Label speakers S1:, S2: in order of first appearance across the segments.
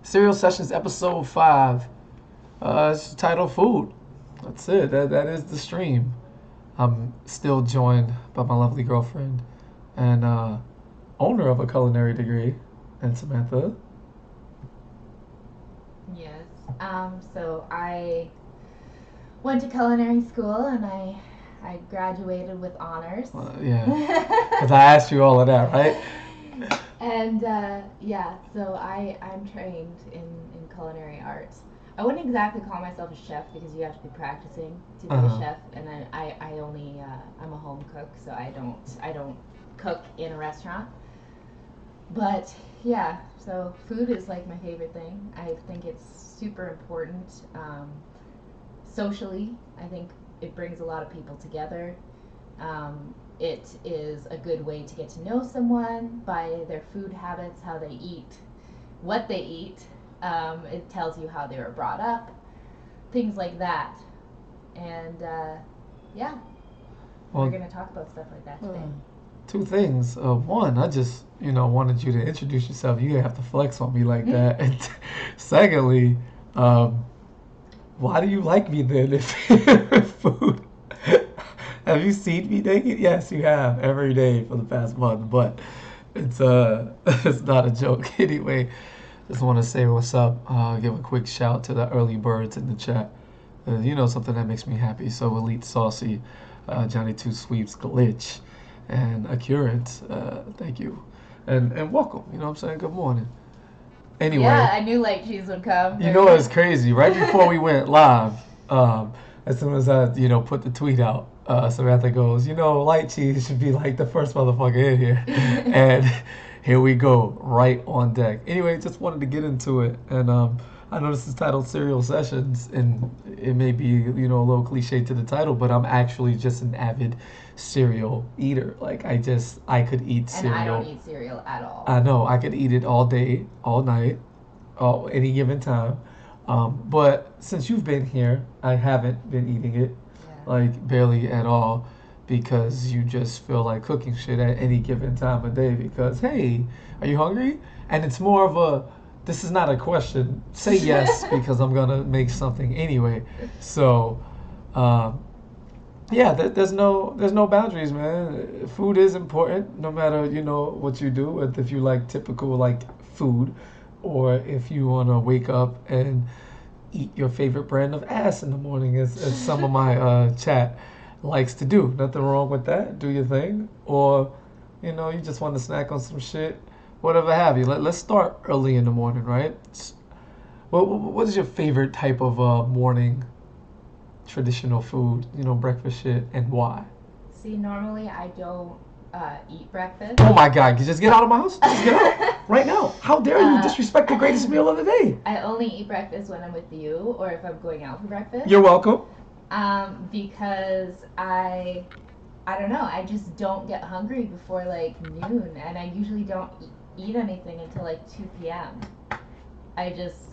S1: Serial Sessions episode 5. It's titled Food. That's it. That is the stream. I'm still joined by my lovely girlfriend and owner of a culinary degree, and Samantha.
S2: Yes. So I went to culinary school and I graduated with honors.
S1: Yeah, because I asked you all of that, right?
S2: And yeah, so I'm trained in culinary arts. I wouldn't exactly call myself a chef because you have to be practicing to be a
S1: Uh-huh.
S2: chef, and then I only I'm a home cook, so I don't cook in a restaurant. But yeah, so food is like my favorite thing. I think it's super important socially. I think it brings a lot of people together. It is a good way to get to know someone by their food habits, how they eat, what they eat. It tells you how they were brought up, things like that. And yeah, we're
S1: Well,
S2: going to talk about stuff like that
S1: uh,
S2: today.
S1: two things. One, I just wanted you to introduce yourself. You didn't have to flex on me like
S2: Mm.
S1: that. And secondly, um, why do you like me then if food? Have you seen me naked? Yes, you have every day for the past month, but it's it's not a joke. Anyway, just want to say what's up. Give a quick shout to the early birds in the chat. Something that makes me happy. So Elite Saucy, Johnny Two Sweeps, Glitch, and Accurant. Thank you, and welcome. You know what I'm saying? Good morning.
S2: Yeah,
S1: Anyway,
S2: I knew light cheese would come.
S1: you
S2: There
S1: know
S2: we
S1: what's
S2: go.
S1: crazy? Right before we went live, um, as soon as I put the tweet out, Samantha goes, Light Cheese should be like the first motherfucker in here, and here we go, right on deck. Anyway, just wanted to get into it, and I know this is titled Serial Sessions, and it may be a little cliche to the title, but I'm actually just an avid cereal eater. Like I could eat
S2: And I don't
S1: cereal.
S2: eat cereal at all.
S1: I know I could eat it all day, all night, any given time. But since you've been here, I haven't been eating it,
S2: Yeah.
S1: like barely at all, because you just feel like cooking shit at any given time of day. Because hey, are you hungry? And it's more of a this is not a question. Say yes because I'm gonna make something anyway. So, um, yeah, there's no boundaries, man. Food is important, no matter what you do. If you like typical like food, or if you wanna wake up and eat your favorite brand of ass in the morning, as some of my chat likes to do. Nothing wrong with that. Do your thing, or you just want to snack on some shit, whatever have you. Let's start early in the morning, right? What is your favorite type of morning traditional food? Breakfast shit, and why?
S2: See, normally I don't eat breakfast.
S1: Oh my God! You just get out of my house. Just get out right now. How dare you
S2: uh,
S1: disrespect the greatest meal of the day?
S2: I only eat breakfast when I'm with you or if I'm going out for breakfast.
S1: You're welcome.
S2: Because I don't know, I just don't get hungry before like noon, and I usually don't eat anything until like 2 p.m. I just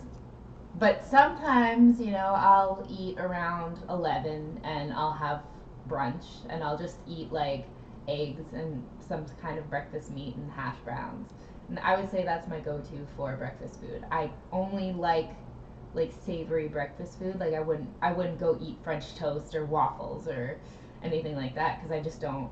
S2: But sometimes, I'll eat around 11 and I'll have brunch and I'll just eat like eggs and some kind of breakfast meat and hash browns. And I would say that's my go-to for breakfast food. I only like savory breakfast food. Like I wouldn't go eat French toast or waffles or anything like that because I just don't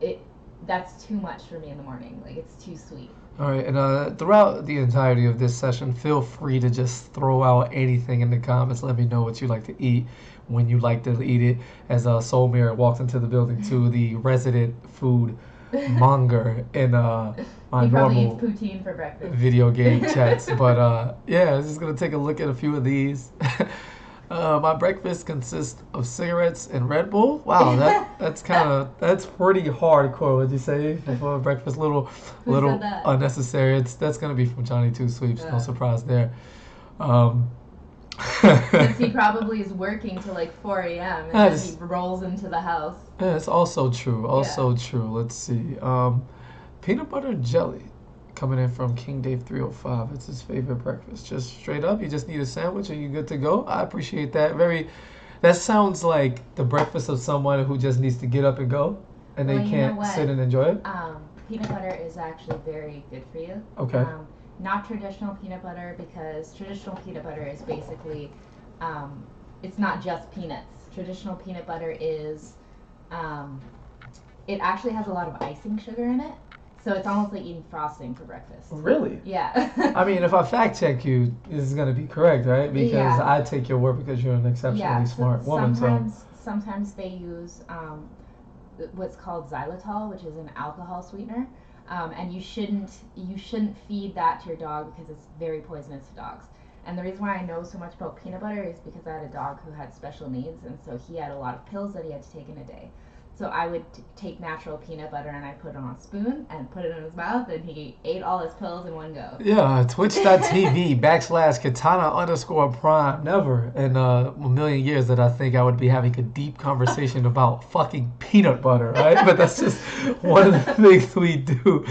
S2: it that's too much for me in the morning. Like it's too sweet.
S1: All right, and throughout the entirety of this session, feel free to just throw out anything in the comments. Let me know what you like to eat, when you like to eat it. As Soul Mirror walked into the building too, the resident food monger in my
S2: He probably eats
S1: normal
S2: poutine for breakfast.
S1: video game chats. But yeah, I'm just gonna take a look at a few of these. My breakfast consists of cigarettes and Red Bull. Wow, that's pretty hardcore. Would you say for breakfast? Little
S2: Who said
S1: little
S2: that?
S1: unnecessary. That's gonna be from Johnny Two Sweeps. No
S2: Uh,
S1: surprise there. Um,
S2: since he probably is working till like 4 a.m. and then he
S1: that's
S2: rolls into the house.
S1: that's also true.
S2: Yeah.
S1: Also true. Let's see. Peanut butter and jelly coming in from King Dave 305. It's his favorite breakfast. Just straight up, you just need a sandwich and you're good to go. I appreciate that. That sounds like the breakfast of someone who just needs to get up and go and
S2: Well,
S1: they
S2: you know
S1: can't
S2: what?
S1: sit and enjoy it.
S2: Peanut butter is actually very good for you.
S1: Okay.
S2: not traditional peanut butter, because traditional peanut butter is basically, um, it's not just peanuts. Traditional peanut butter is, um, it actually has a lot of icing sugar in it. So it's almost like eating frosting for breakfast.
S1: Really?
S2: Yeah.
S1: I mean, if I fact check you, this is gonna be correct, right? Because
S2: Yeah.
S1: I take your word because you're an exceptionally
S2: Yeah.
S1: smart woman.
S2: Sometimes they use what's called xylitol, which is an alcohol sweetener, and you shouldn't feed that to your dog because it's very poisonous to dogs. And the reason why I know so much about peanut butter is because I had a dog who had special needs, and so he had a lot of pills that he had to take in a day. So I would take natural peanut butter and I put it on a spoon and put it in his mouth, and he ate all his pills in one go.
S1: Yeah, twitch.tv /Katana_Prime. Never in a million years that I think I would be having a deep conversation about fucking peanut butter, right? But that's just one of the things we do,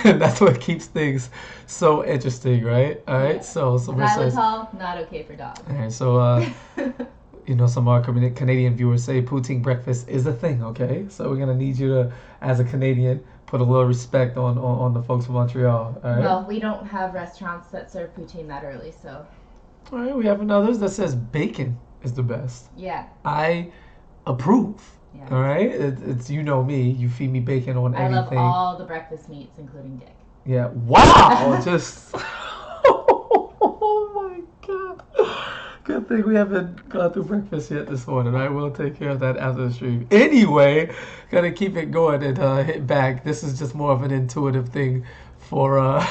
S1: and that's what keeps things so interesting, right? All right,
S2: Yeah.
S1: so we're
S2: Xylitol, not okay for dogs.
S1: all right, so some of our Canadian viewers say poutine breakfast is a thing, okay? So we're gonna need you to, as a Canadian, put a little respect on the folks from Montreal, all right?
S2: Well, we don't have restaurants that serve poutine that early, so.
S1: All right, we have another that says bacon is the best.
S2: Yeah.
S1: I approve.
S2: Yeah.
S1: All right, it's you know me. You feed me bacon on anything.
S2: I love all the breakfast meats, including dick.
S1: Yeah. Wow. Just. Oh my god. Good thing we haven't gone through breakfast yet this morning. I will take care of that after the stream. Anyway, gotta keep it going and hit back. This is just more of an intuitive thing for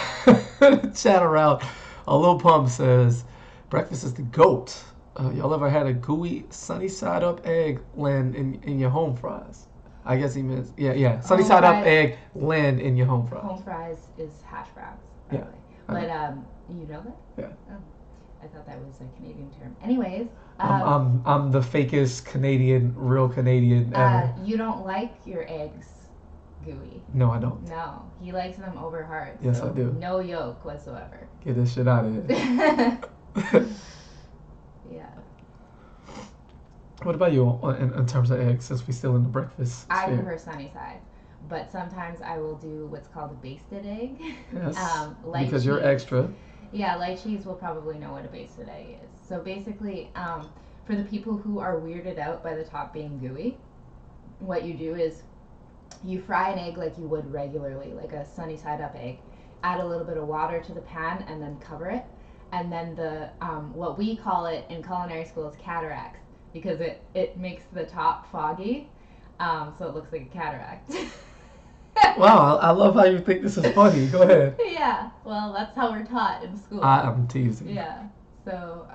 S1: chat around. A little pump says, breakfast is the goat. Y'all ever had a gooey sunny side up egg land in your home fries? I guess he means yeah. Sunny side up egg land in your home fries.
S2: Home fries is hash browns.
S1: Yeah.
S2: But you know that?
S1: Yeah.
S2: Oh, I thought that was a Canadian term. Anyways,
S1: I'm the fakest Canadian, real Canadian ever.
S2: You don't like your eggs gooey.
S1: No, I don't.
S2: No, he likes them over hard.
S1: Yes,
S2: so
S1: I do.
S2: No yolk whatsoever.
S1: Get this shit out of here.
S2: Yeah.
S1: What about you in terms of eggs, since we're still in the breakfast
S2: I
S1: sphere?
S2: prefer sunny side, but sometimes I will do what's called a basted egg.
S1: Yes,
S2: light
S1: because
S2: cheese.
S1: you're extra.
S2: Yeah, light cheese will probably know what a basted egg is. So basically, for the people who are weirded out by the top being gooey, what you do is you fry an egg like you would regularly, like a sunny side up egg. Add a little bit of water to the pan and then cover it. And then the what we call it in culinary school is cataracts, because it makes the top foggy, so it looks like a cataract.
S1: Wow, I love how you think this is funny. Go ahead.
S2: Yeah, well, that's how we're taught in school.
S1: I'm teasing.
S2: Yeah, so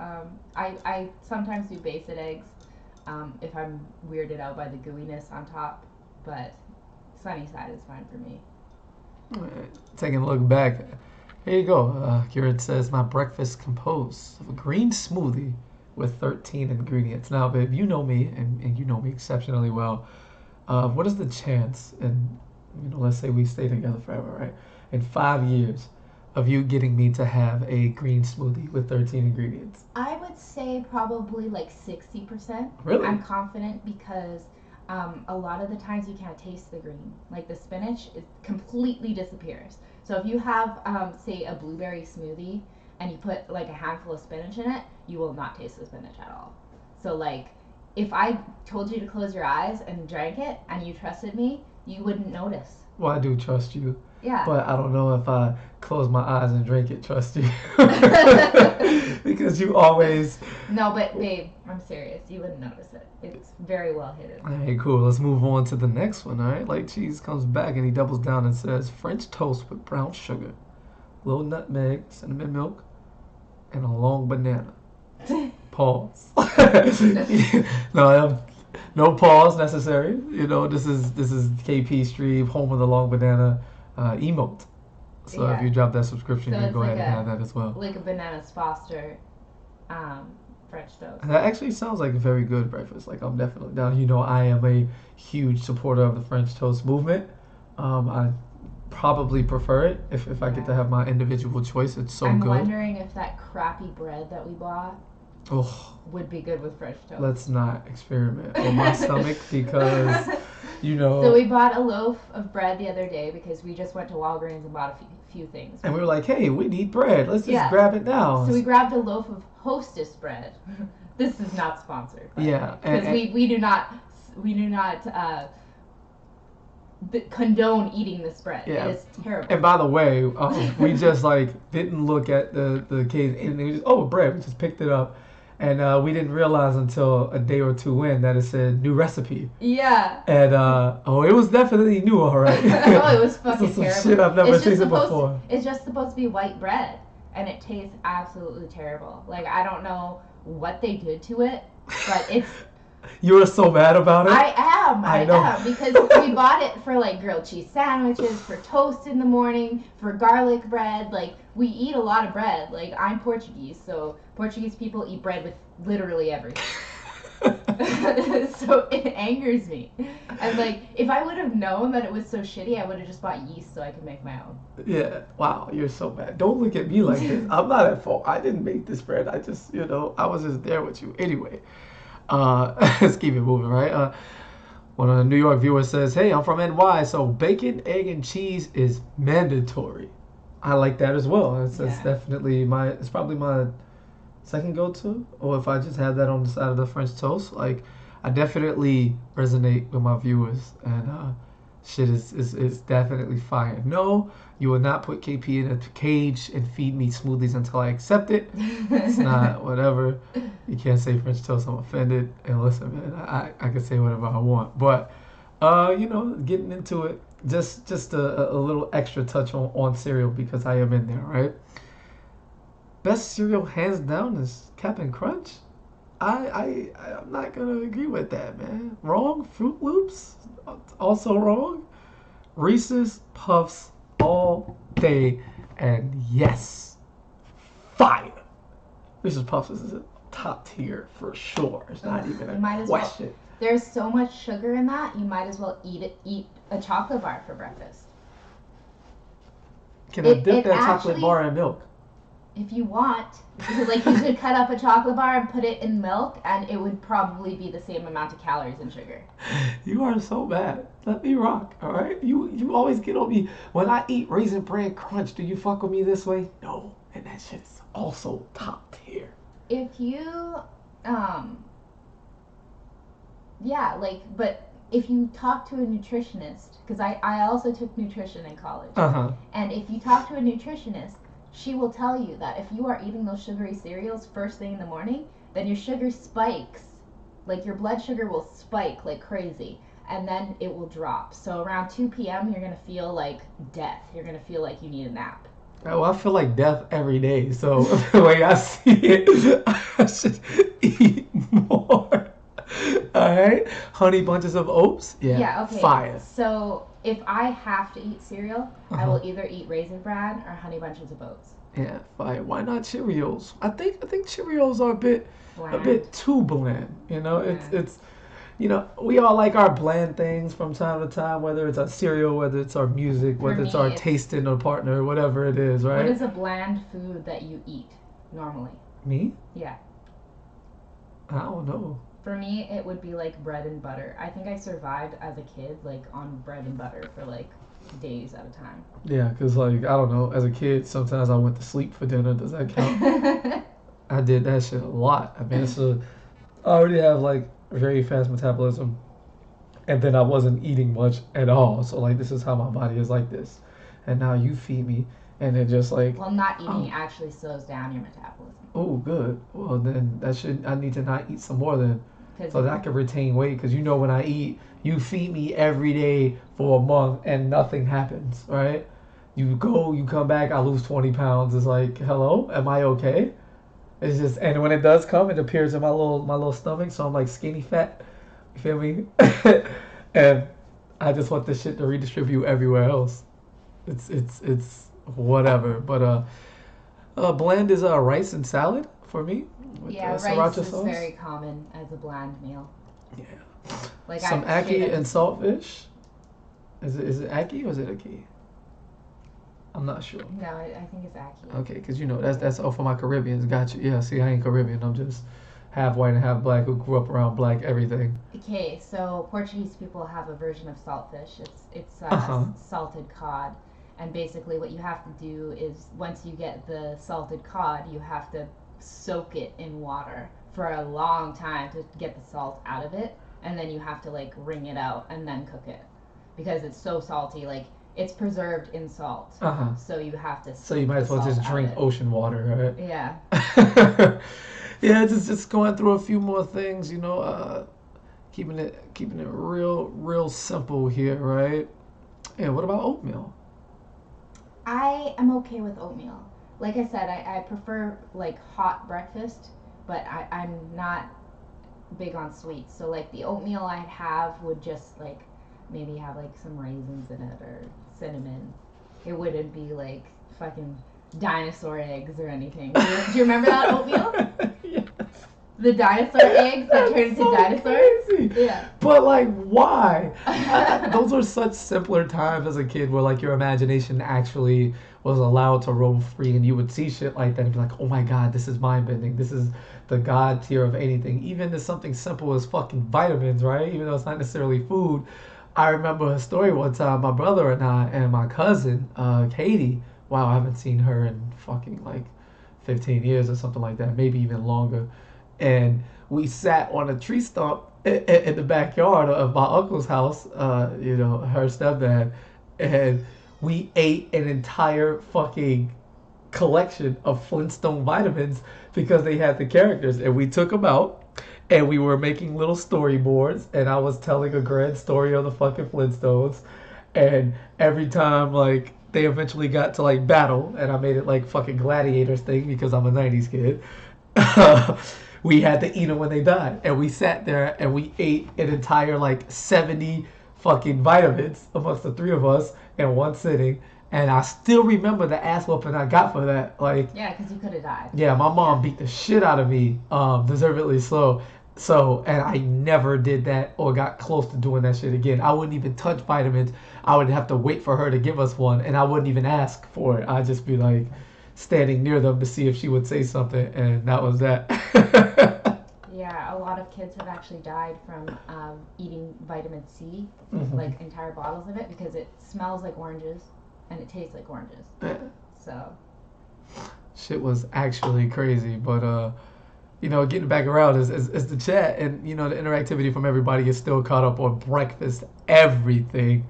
S2: I sometimes do basted eggs if I'm weirded out by the gooiness on top, but sunny side is fine for me.
S1: Taking a look back, here you go. Kieran says, my breakfast composed of a green smoothie with 13 ingredients. Now, babe, you know me, and you know me exceptionally well. What is the chance, and let's say we stay together forever, right? In 5 years of you getting me to have a green smoothie with 13 ingredients?
S2: I would say probably like 60%.
S1: Really?
S2: I'm confident because a lot of the times you can't taste the green. Like the spinach, it completely disappears. So if you have, say, a blueberry smoothie and you put like a handful of spinach in it, you will not taste the spinach at all. So like, if I told you to close your eyes and drank it and you trusted me, you wouldn't notice.
S1: Well, I do trust you.
S2: Yeah.
S1: But I don't know if I close my eyes and drink it, trust you. Because you always...
S2: No, but babe, I'm serious. You wouldn't notice it. It's very well hidden.
S1: All right, cool. Let's move on to the next one, all right? Light cheese comes back and he doubles down and says, French toast with brown sugar, little nutmeg, cinnamon milk, and a long banana. Pause. No pause necessary. This is KP Stream, home of the long banana emote. So if you drop that subscription, you can go ahead and have that as well.
S2: Like a Bananas Foster French toast.
S1: That actually sounds like a very good breakfast. Like, I'm definitely down. I am a huge supporter of the French toast movement. I probably prefer it if I get to have my individual choice. It's so good.
S2: I'm wondering if that crappy bread that we bought
S1: Oh,
S2: would be good with French toast.
S1: let's not experiment with my stomach because,
S2: So we bought a loaf of bread the other day because we just went to Walgreens and bought a few things.
S1: And we were like, hey, we need bread. Let's just grab it now.
S2: So we grabbed a loaf of Hostess bread. This is not sponsored.
S1: Yeah.
S2: Because we do not condone eating this bread. Yeah. It is terrible.
S1: And by the way, we just didn't look at the case and it was just, bread. We just picked it up. And we didn't realize until a day or two in that it said new recipe.
S2: Yeah.
S1: And it was definitely new, all right.
S2: It was fucking
S1: some
S2: terrible.
S1: Shit I've never tasted before.
S2: It's just supposed to be white bread, and it tastes absolutely terrible. I don't know what they did to it, but it's.
S1: You were so mad about it?
S2: I am, because we bought it for grilled cheese sandwiches, for toast in the morning, for garlic bread. We eat a lot of bread. I'm Portuguese, so Portuguese people eat bread with literally everything. So it angers me. And if I would have known that it was so shitty, I would have just bought yeast so I could make my own.
S1: Yeah. Wow, you're so bad. Don't look at me like this. I'm not at fault. I didn't make this bread. I just, I was just there with you. Anyway. Let's keep it moving, right? One of the New York viewers says, hey, I'm from NY, so bacon, egg, and cheese is mandatory. I like that as well. It's definitely it's probably my second go-to. Or if I just have that on the side of the French toast, I definitely resonate with my viewers. And shit is definitely fire. No, you will not put KP in a cage and feed me smoothies until I accept it. It's not whatever. You can't say French toast, I'm offended. And listen, man, I can say whatever I want. But, getting into it, just a little extra touch on cereal because I am in there, right? Best cereal hands down is Cap'n Crunch. I'm not gonna agree with that, man. Wrong. Fruit Loops, also wrong. Reese's Puffs all day, and yes, fire. Reese's Puffs is a top tier for sure. It's not even a question.
S2: Well, there's so much sugar in that, you might as well eat a chocolate bar for breakfast.
S1: Can I dip that chocolate bar in milk?
S2: If you want, because you could cut up a chocolate bar and put it in milk, and it would probably be the same amount of calories and sugar.
S1: You are so bad. Let me rock, all right? You always get on me. When I eat Raisin Bran Crunch, do you fuck with me this way? No, and that shit's also top tier.
S2: If you, but if you talk to a nutritionist, because I also took nutrition in college, and if you talk to a nutritionist, she will tell you that if you are eating those sugary cereals first thing in the morning, then your sugar spikes. Your blood sugar will spike like crazy, and then it will drop. So around 2 p.m., you're going to feel like death. You're going to feel like you need a nap.
S1: Well, I feel like death every day. So the way I see it, I should eat more. All right? Honey Bunches of Oats? Yeah, okay. Fire.
S2: So if I have to eat cereal, I will either eat Raisin Bran or Honey Bunches of Oats.
S1: Yeah, fire. Why not Cheerios? I think Cheerios are a bit too bland. It's we all like our bland things from time to time, whether it's our cereal, whether it's our music, whether it's our taste in a partner, whatever it is, right?
S2: What is a bland food that you eat normally?
S1: Me?
S2: Yeah.
S1: I don't know.
S2: For me, it would be bread and butter. I think I survived as a kid, on bread and butter for days at a time.
S1: Yeah, because I don't know, as a kid, sometimes I went to sleep for dinner. Does that count? I did that shit a lot. I mean, I already have very fast metabolism, and then I wasn't eating much at all. So this is how my body is like this, and now you feed me, and it just
S2: Well, not eating actually slows down your metabolism.
S1: Oh, good. Well, then I need to not eat some more then, so that I can retain weight. Because when I eat, you feed me every day for a month and nothing happens, right? You come back, I lose 20 pounds. It's hello, am I okay? It's just, and when it does come, it appears in my little stomach, so I'm skinny fat. You feel me? And I just want this shit to redistribute everywhere else. It's whatever. But bland is rice and salad for me. With,
S2: rice is very common as a bland meal.
S1: Yeah. Some ackee and saltfish. Is it ackee or is it ackee? I'm not sure.
S2: No, I think it's accurate.
S1: Okay, because that's all for my Caribbeans. Got you. Yeah. See, I ain't Caribbean. I'm just half white and half black who grew up around black everything.
S2: Okay, so Portuguese people have a version of saltfish. It's
S1: Uh huh.
S2: salted cod, and basically what you have to do is once you get the salted cod, you have to soak it in water for a long time to get the salt out of it, and then you have to like wring it out and then cook it because it's so salty. Like it's preserved in salt,
S1: Uh huh.
S2: so you have to
S1: So you
S2: soak
S1: might
S2: the
S1: as well
S2: salt
S1: just
S2: out of
S1: drink
S2: it.
S1: ocean water,
S2: Yeah.
S1: right? Yeah, just going through a few more things. Keeping it real simple here, right? Yeah. What about oatmeal?
S2: I am okay with oatmeal. Like I said, I prefer like hot breakfast, but I'm not big on sweets. So like the oatmeal I'd have would just like maybe have like some raisins in it or cinnamon. It wouldn't be like fucking dinosaur eggs or anything. Do you remember that oatmeal?
S1: Yes.
S2: The dinosaur eggs that turned
S1: That's
S2: into
S1: so
S2: dinosaurs?
S1: crazy.
S2: Yeah.
S1: But like, why? Those are such simpler times as a kid where like your imagination actually was allowed to roam free, and you would see shit like that and be like, oh my god, this is mind bending. This is the god tier of anything. Even to something simple as fucking vitamins, right? Even though it's not necessarily food. I remember a story one time. My brother and I and my cousin, Katie. Wow, I haven't seen her in fucking like 15 years or something like that, maybe even longer. And we sat on a tree stump in the backyard of my uncle's house, her stepdad, and we ate an entire fucking collection of Flintstone vitamins because they had the characters, and we took them out. And we were making little storyboards, and I was telling a grand story of the fucking Flintstones. And every time, like, they eventually got to, like, battle, and I made it, like, fucking gladiators thing because I'm a 90s kid. We had to eat them when they died. And we sat there and we ate an entire like 70 fucking vitamins amongst the three of us in one sitting. And I still remember the ass whooping I got for that. Like,
S2: Yeah, because you could have died.
S1: yeah, my mom
S2: Yeah.
S1: beat the shit out of me, deservedly so. So, and I never did that or got close to doing that shit again. I wouldn't even touch vitamins. I would have to wait for her to give us one, and I wouldn't even ask for it. I'd just be like standing near them to see if she would say something, and that was that.
S2: Yeah, a lot of kids have actually died from eating vitamin C,
S1: Mhm.
S2: like entire bottles of it, because it smells like oranges and it tastes like oranges. So,
S1: Shit was actually crazy, but getting back around is the chat, and the interactivity from everybody is still caught up on breakfast everything.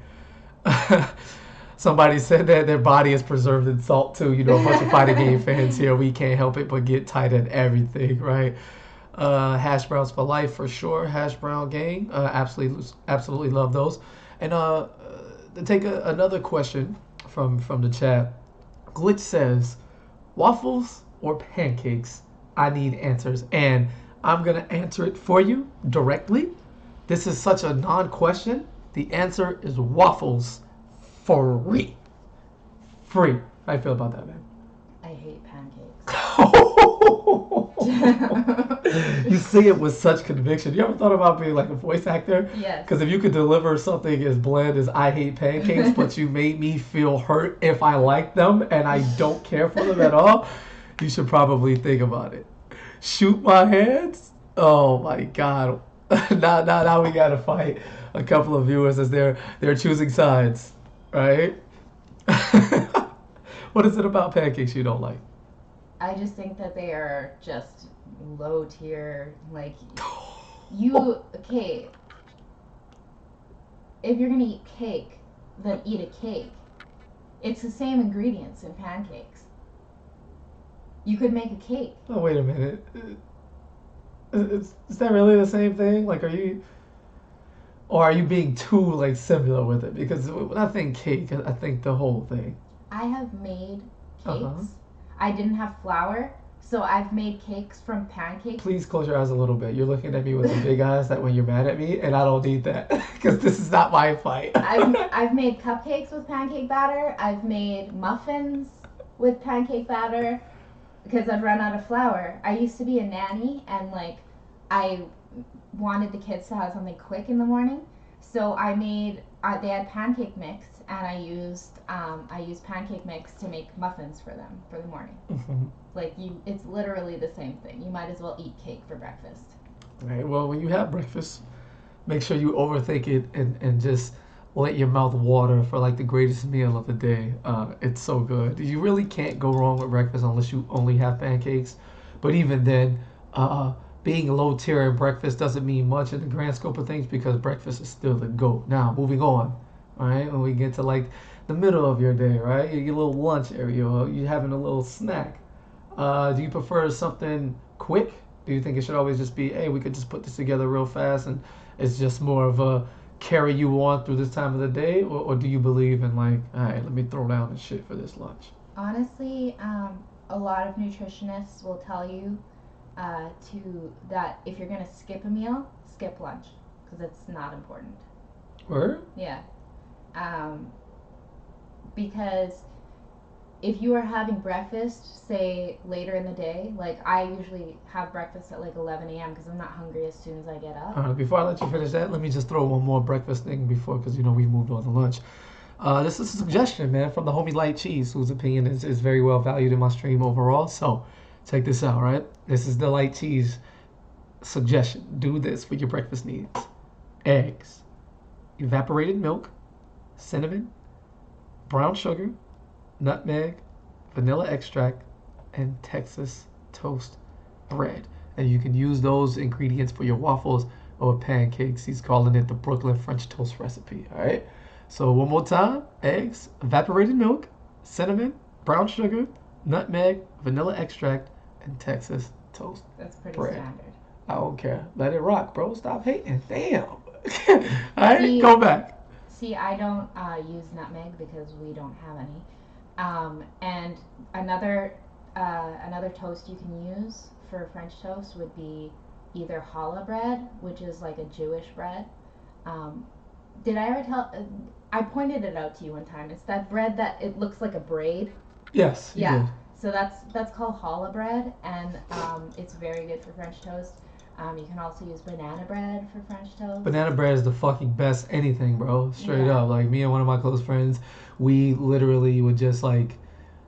S1: Somebody said that their body is preserved in salt too. A bunch of fighting game fans here. We can't help it but get tight at everything, right? Hash browns for life for sure. Hash brown gang, absolutely love those. And to take another question from the chat, Glitch says, waffles or pancakes? I need answers, and I'm gonna answer it for you directly. This is such a non-question. The answer is waffles. Free. Free. How you feel about that, man?
S2: I hate pancakes.
S1: You say it with such conviction. You ever thought about being like a voice actor?
S2: Yes.
S1: Because if you could deliver something as bland as I hate pancakes, but you made me feel hurt if I like them and I don't care for them at all, you should probably think about it. Shoot my hands? Oh my god. Now we gotta fight a couple of viewers as they're choosing sides, right? What is it about pancakes you don't like?
S2: I just think that they are just low tier. Like, you, okay, if you're gonna eat cake, then eat a cake. It's the same ingredients in pancakes. You could make a cake.
S1: Oh, wait a minute. Is that really the same thing? Like, or are you being too like similar with it? Because when I think cake, I think the whole thing.
S2: I have made
S1: Uh huh.
S2: cakes. I didn't have flour, so I've made cakes from pancakes.
S1: Please close your eyes a little bit. You're looking at me with the big eyes that when you're mad at me, and I don't need that because this is not my fight.
S2: I've made cupcakes with pancake batter. I've made muffins with pancake batter because I've run out of flour. I used to be a nanny and I wanted the kids to have something quick in the morning. So I made they had pancake mix, and I used pancake mix to make muffins for them for the morning.
S1: Mhm.
S2: Like it's literally the same thing. You might as well eat cake for breakfast.
S1: Right. Well, when you have breakfast, make sure you overthink it and just let your mouth water for like the greatest meal of the day. It's so good. You really can't go wrong with breakfast unless you only have pancakes. But even then, uh, being low tier in breakfast doesn't mean much in the grand scope of things because breakfast is still the GOAT. Now, moving on, all right, when we get to like the middle of your day, right, your little lunch area, or you having a little snack. Do you prefer something quick? Do you think it should always just be, hey, we could just put this together real fast and it's just more of a carry you on through this time of the day? Or do you believe in like, all right, let me throw down the shit for this lunch?
S2: Honestly, a lot of nutritionists will tell you to that if you're gonna skip a meal, skip lunch because it's not important.
S1: Word?
S2: Yeah, um, because if you are having breakfast, say later in the day, like I usually have breakfast at like 11 a.m. because I'm not hungry as soon as I get up.
S1: Before I let you finish that, let me just throw one more breakfast thing before, because you know we moved on to lunch. This is a suggestion, man, from the homie Light Cheese, whose opinion is very well valued in my stream overall. So, check this out, right? This is the Light Cheese suggestion. Do this for your breakfast needs: eggs, evaporated milk, cinnamon, brown sugar, nutmeg, vanilla extract, and Texas toast bread. And you can use those ingredients for your waffles or pancakes. He's calling it the Brooklyn French toast recipe. All right. So one more time: eggs, evaporated milk, cinnamon, brown sugar, nutmeg, vanilla extract, and Texas toast
S2: That's pretty
S1: bread.
S2: standard.
S1: I don't care. Let it rock, bro. Stop hating. Damn. All right,
S2: See,
S1: go back.
S2: see, I don't use nutmeg because we don't have any. And another another toast you can use for French toast would be either challah bread, which is like a Jewish bread. Um, did I ever tell? I pointed it out to you one time. It's that bread that it looks like a braid.
S1: Yes, you
S2: Yeah.
S1: did.
S2: So that's called challah bread, and it's very good for French toast. You can also use banana bread for French toast.
S1: Banana bread is the fucking best anything, bro. Straight
S2: Yeah.
S1: up. Like me and one of my close friends, we literally would just like,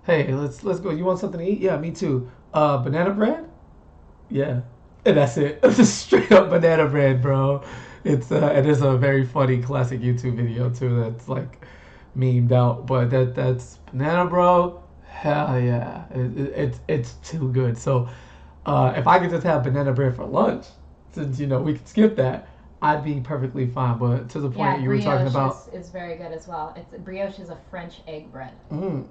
S1: hey, let's go. You want something to eat? Yeah, me too. Banana bread? Yeah. And that's it. Just straight up banana bread, bro. It's and there's a very funny classic YouTube video too that's like memed out. But that's banana, bro. Hell yeah. It's too good. So if I could just have banana bread for lunch, since you know we could skip that, I'd be perfectly fine. But to the point
S2: Yeah,
S1: that you were talking
S2: brioche
S1: about,
S2: is very good as well. It's brioche is a French egg bread.
S1: mm,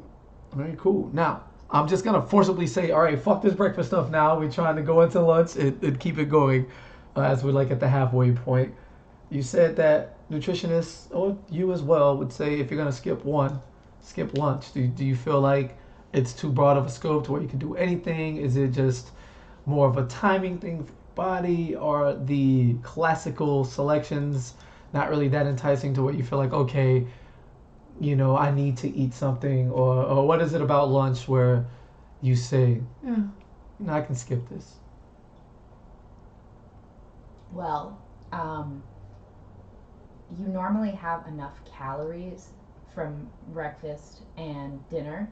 S1: very cool. Now I'm just gonna forcibly say, all right, fuck this breakfast stuff. Now we're trying to go into lunch and keep it going, as we're like at the halfway point. You said that nutritionists, or you as well, would say if you're gonna skip one, skip lunch. Do you feel like it's too broad of a scope to where you can do anything? Is it just more of a timing thing for your body, or the classical selections not really that enticing to what you feel like, okay, you know, I need to eat something, or what is it about lunch where you say, yeah, you know, I can skip this?
S2: Well, um, you normally have enough calories from breakfast and dinner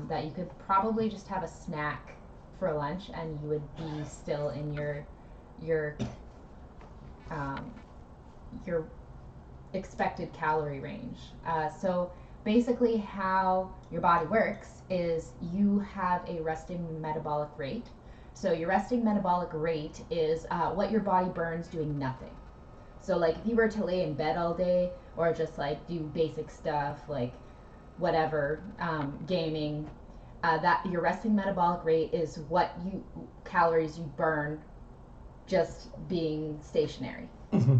S2: that you could probably just have a snack for lunch and you would be still in your um, your expected calorie range. So basically, how your body works is you have a resting metabolic rate. So your resting metabolic rate is what your body burns doing nothing. So like if you were to lay in bed all day or just like do basic stuff like whatever, gaming, that your resting metabolic rate is what you calories you burn just being stationary.
S1: Mm-hmm.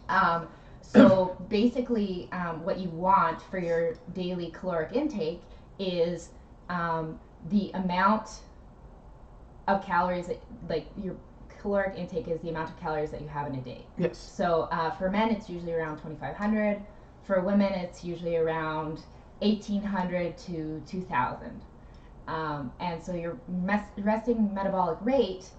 S2: Um, so basically, what you want for your daily caloric intake is the amount of calories that, like your caloric intake is the amount of calories that you have in a day.
S1: Yes.
S2: So for men, it's usually around 2,500. For women, it's usually around 1,800 to 2,000. And so your resting metabolic rate,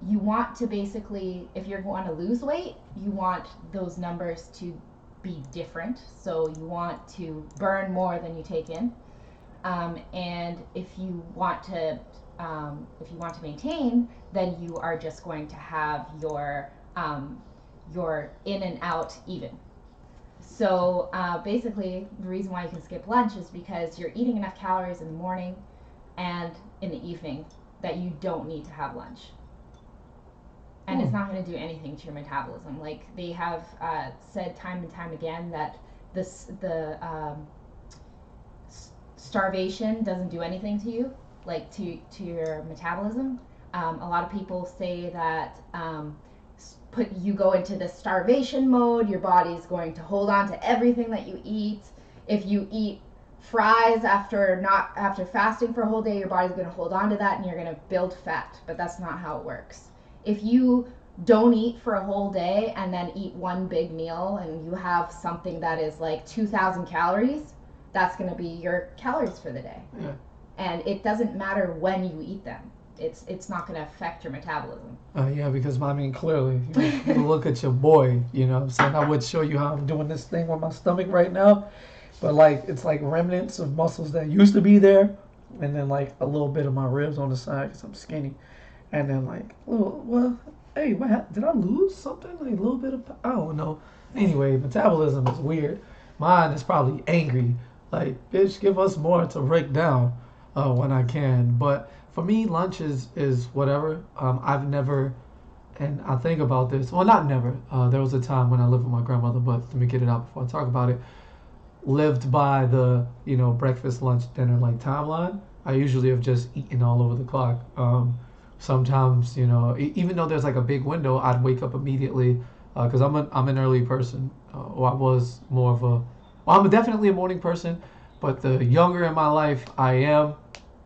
S2: you want to basically, if you're going to lose weight, you want those numbers to be different. So you want to burn more than you take in. And if you want to maintain, then you are just going to have your in and out even. So basically, the reason why you can skip lunch is because you're eating enough calories in the morning and in the evening that you don't need to have lunch. And it's not going to do anything to your metabolism. Like they have said time and time again that the starvation doesn't do anything to you, like to your metabolism. A lot of people say that you go into the starvation mode, your body's going to hold on to everything that you eat. If you eat fries after fasting for a whole day, your body's going to hold on to that and you're going to build fat. But that's not how it works. If you don't eat for a whole day and then eat one big meal and you have something that is like 2,000 calories, that's going to be your calories for the day.
S1: Yeah.
S2: And it doesn't matter when you eat them. It's not going to affect your metabolism.
S1: Yeah, because I mean, clearly, you look at your boy, you know what I'm saying? I would show you how I'm doing this thing with my stomach right now, but like, it's like remnants of muscles that used to be there, and then like a little bit of my ribs on the side because I'm skinny, and then like, well, hey, did I lose something? Like a little bit of, I don't know. Anyway, metabolism is weird. Mine is probably angry. Like, bitch, give us more to break down when I can. But for me, lunch is whatever. I've never, and I think about this. Well, not never. There was a time when I lived with my grandmother, but let me get it out before I talk about it. Lived by the breakfast, lunch, dinner like timeline. I usually have just eaten all over the clock. Sometimes even though there's like a big window, I'd wake up immediately because I'm an early person. Or I was more of a. Well, I'm definitely a morning person, but the younger in my life I am,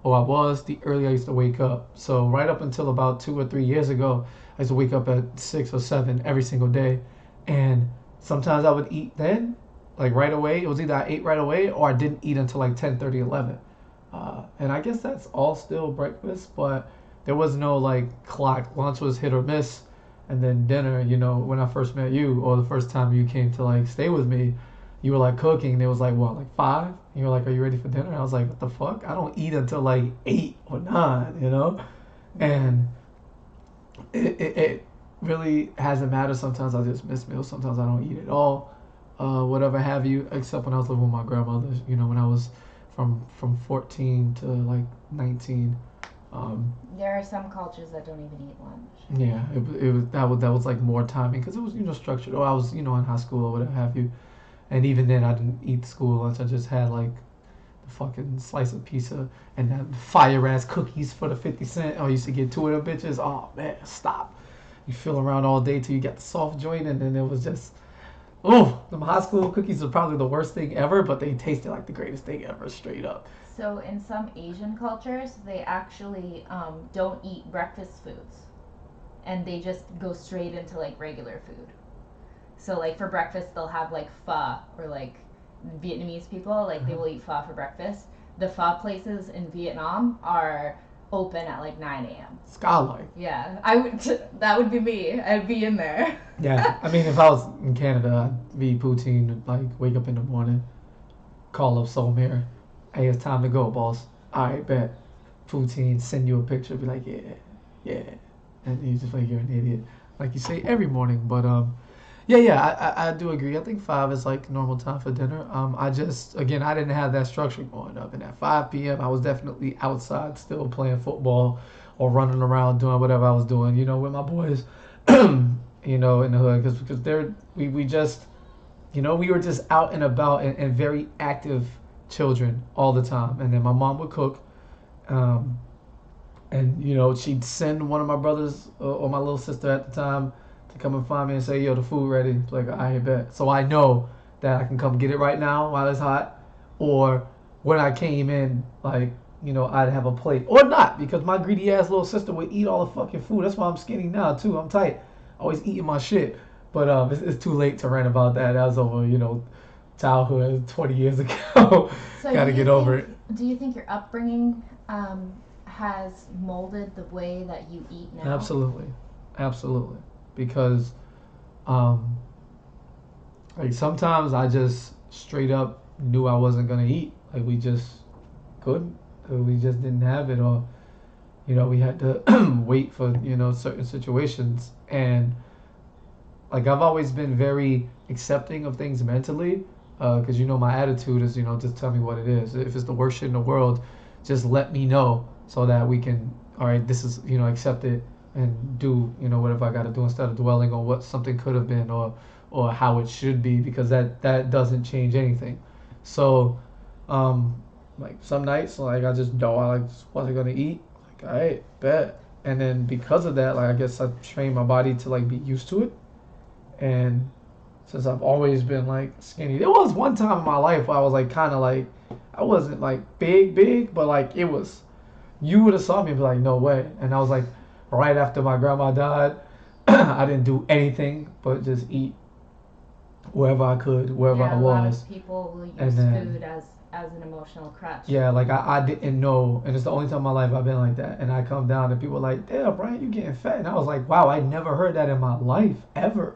S1: or I was, the earlier I used to wake up. So right up until about 2 or 3 years ago, I used to wake up at 6 or 7 every single day, and sometimes I would eat then, like right away. It was either I ate right away or I didn't eat until like 10:30, 11. And I guess that's all still breakfast, but there was no like clock. Lunch was hit or miss, and then dinner. When I first met you, or the first time you came to like stay with me, you were like cooking, and it was like what, like 5? And you were like, "Are you ready for dinner?" And I was like, "What the fuck? I don't eat until like 8 or 9." And it really hasn't mattered. Sometimes I just miss meals. Sometimes I don't eat at all, whatever have you. Except when I was living with my grandmother. When I was from 14 to like 19.
S2: There are some cultures that don't even eat lunch.
S1: Yeah, that was like more timing because it was structured. Or I was in high school or whatever have you, and even then I didn't eat school lunch. I just had like the fucking slice of pizza and then fire ass cookies for the 50 cent. Oh, I used to get 2 of them bitches. Oh man, stop! You feel around all day till you get the soft joint, and then it was just. Oh, the high school cookies are probably the worst thing ever, but they tasted like the greatest thing ever, straight up.
S2: So in some Asian cultures, they actually don't eat breakfast foods, and they just go straight into like regular food. So like for breakfast, they'll have like pho, or like Vietnamese people like they will eat pho for breakfast. The pho places in Vietnam are open at like 9 a.m.
S1: Skylight.
S2: Yeah, I would. That would be me. I'd be in there.
S1: Yeah, I mean, if I was in Canada, I'd be poutine. Like, wake up in the morning, call up Soulmare. Hey, it's time to go, boss. All right, bet. Poutine, send you a picture, be like, yeah, yeah, and you just like you're an idiot, like you say every morning. But yeah, I do agree. I think 5 is like normal time for dinner. I just again I didn't have that structure growing up, and at 5 p.m. I was definitely outside still playing football or running around doing whatever I was doing, with my boys, in the hood, because we just we were just out and about and very active children all the time. And then my mom would cook, um, and she'd send one of my brothers or my little sister at the time to come and find me and say, "Yo, the food ready." It's like, I bet. So I know that I can come get it right now while it's hot, or when I came in, like I'd have a plate or not, because my greedy ass little sister would eat all the fucking food. That's why I'm skinny now too. I'm tight, always eating my shit. But it's too late to rant about that. That was over, childhood 20 years ago.
S2: So
S1: Gotta get over it.
S2: Do you think your upbringing has molded the way that you eat now?
S1: Absolutely, because um, Like sometimes I just straight up knew I wasn't gonna eat. Like we just couldn't. Or we just didn't have it, or we had to wait for certain situations. And like I've always been very accepting of things mentally, because my attitude is just tell me what it is. If it's the worst shit in the world, just let me know so that we can, all right, this is accept it and do whatever I got to do instead of dwelling on what something could have been, or how it should be, because that doesn't change anything. So like some nights, like I just know I just wasn't gonna eat. Like, all right, bet. And then because of that, like I guess I trained my body to like be used to it. And since I've always been like skinny, there was one time in my life where I was like kind of like, I wasn't like big, but like it was. You would have saw me and be like, no way. And I was like, right after my grandma died, I didn't do anything but just eat wherever I could, wherever I
S2: Yeah, a lot
S1: was.
S2: of people will
S1: And
S2: use
S1: then
S2: food as an emotional crutch.
S1: yeah, like I didn't know, and it's the only time in my life I've been like that. And I come down and people are like, damn, Brian, you getting fat. And I was like, wow, I never heard that in my life ever.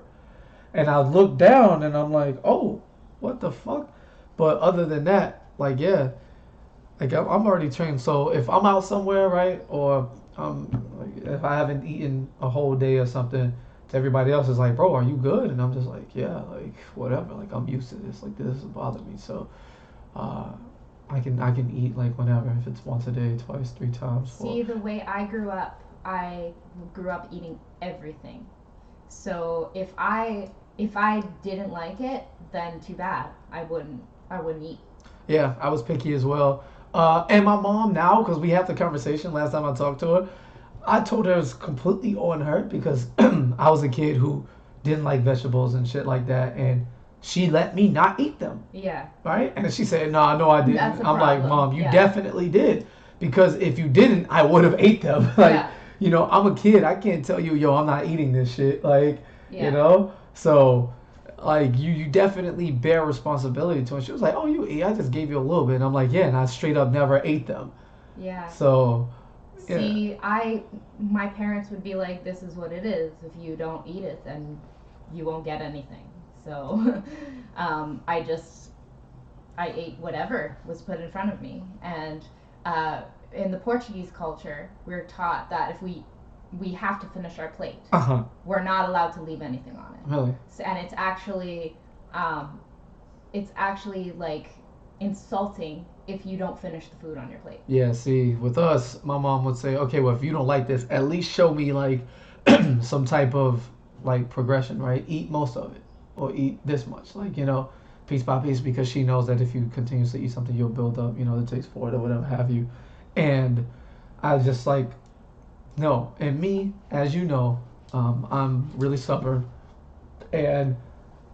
S1: And I look down and I'm like, oh, what the fuck? But other than that, like, yeah, like I'm already trained. So if I'm out somewhere, right, or like, if I haven't eaten a whole day or something, to everybody else is like, bro, are you good? And I'm just like, yeah, like whatever. Like I'm used to this. Like this doesn't bother me. So uh, I can eat like whenever, if it's once a day, twice, three times.
S2: See, the way I grew up eating everything. So if I didn't like it, then too bad. I wouldn't eat.
S1: Yeah, I was picky as well. And my mom now, because we had the conversation last time I talked to her, I told her it's completely on her because I was a kid who didn't like vegetables and shit like that, and she let me not eat them,
S2: Yeah,
S1: right? And she said, "No, no, I
S2: that's
S1: didn't."
S2: a
S1: I'm like,
S2: problem.
S1: "Mom, you
S2: Yeah,
S1: definitely did, because if you didn't, I would have ate them." Like,
S2: yeah,
S1: I'm a kid. I can't tell you, yo, I'm not eating this shit. Like,
S2: yeah,
S1: so like you definitely bear responsibility to it. She was like, "Oh, you eat? I just gave you a little bit." And I'm like, "Yeah," and I straight up never ate them.
S2: yeah.
S1: So, yeah.
S2: See, my parents would be like, "This is what it is. If you don't eat it, then you won't get anything." So, I ate whatever was put in front of me, and uh, in the Portuguese culture, we're taught that if we have to finish our plate.
S1: Uh huh.
S2: We're not allowed to leave anything on it.
S1: Really?
S2: So, and um, it's actually like insulting if you don't finish the food on your plate.
S1: Yeah. See, with us, my mom would say, "Okay, well, if you don't like this, at least show me like some type of like progression, right? Eat most of it, or eat this much, like piece by piece, because she knows that if you continuously eat something, you'll build up, the taste for it or whatever have you." And I just like no, and me, as you know, I'm really stubborn, and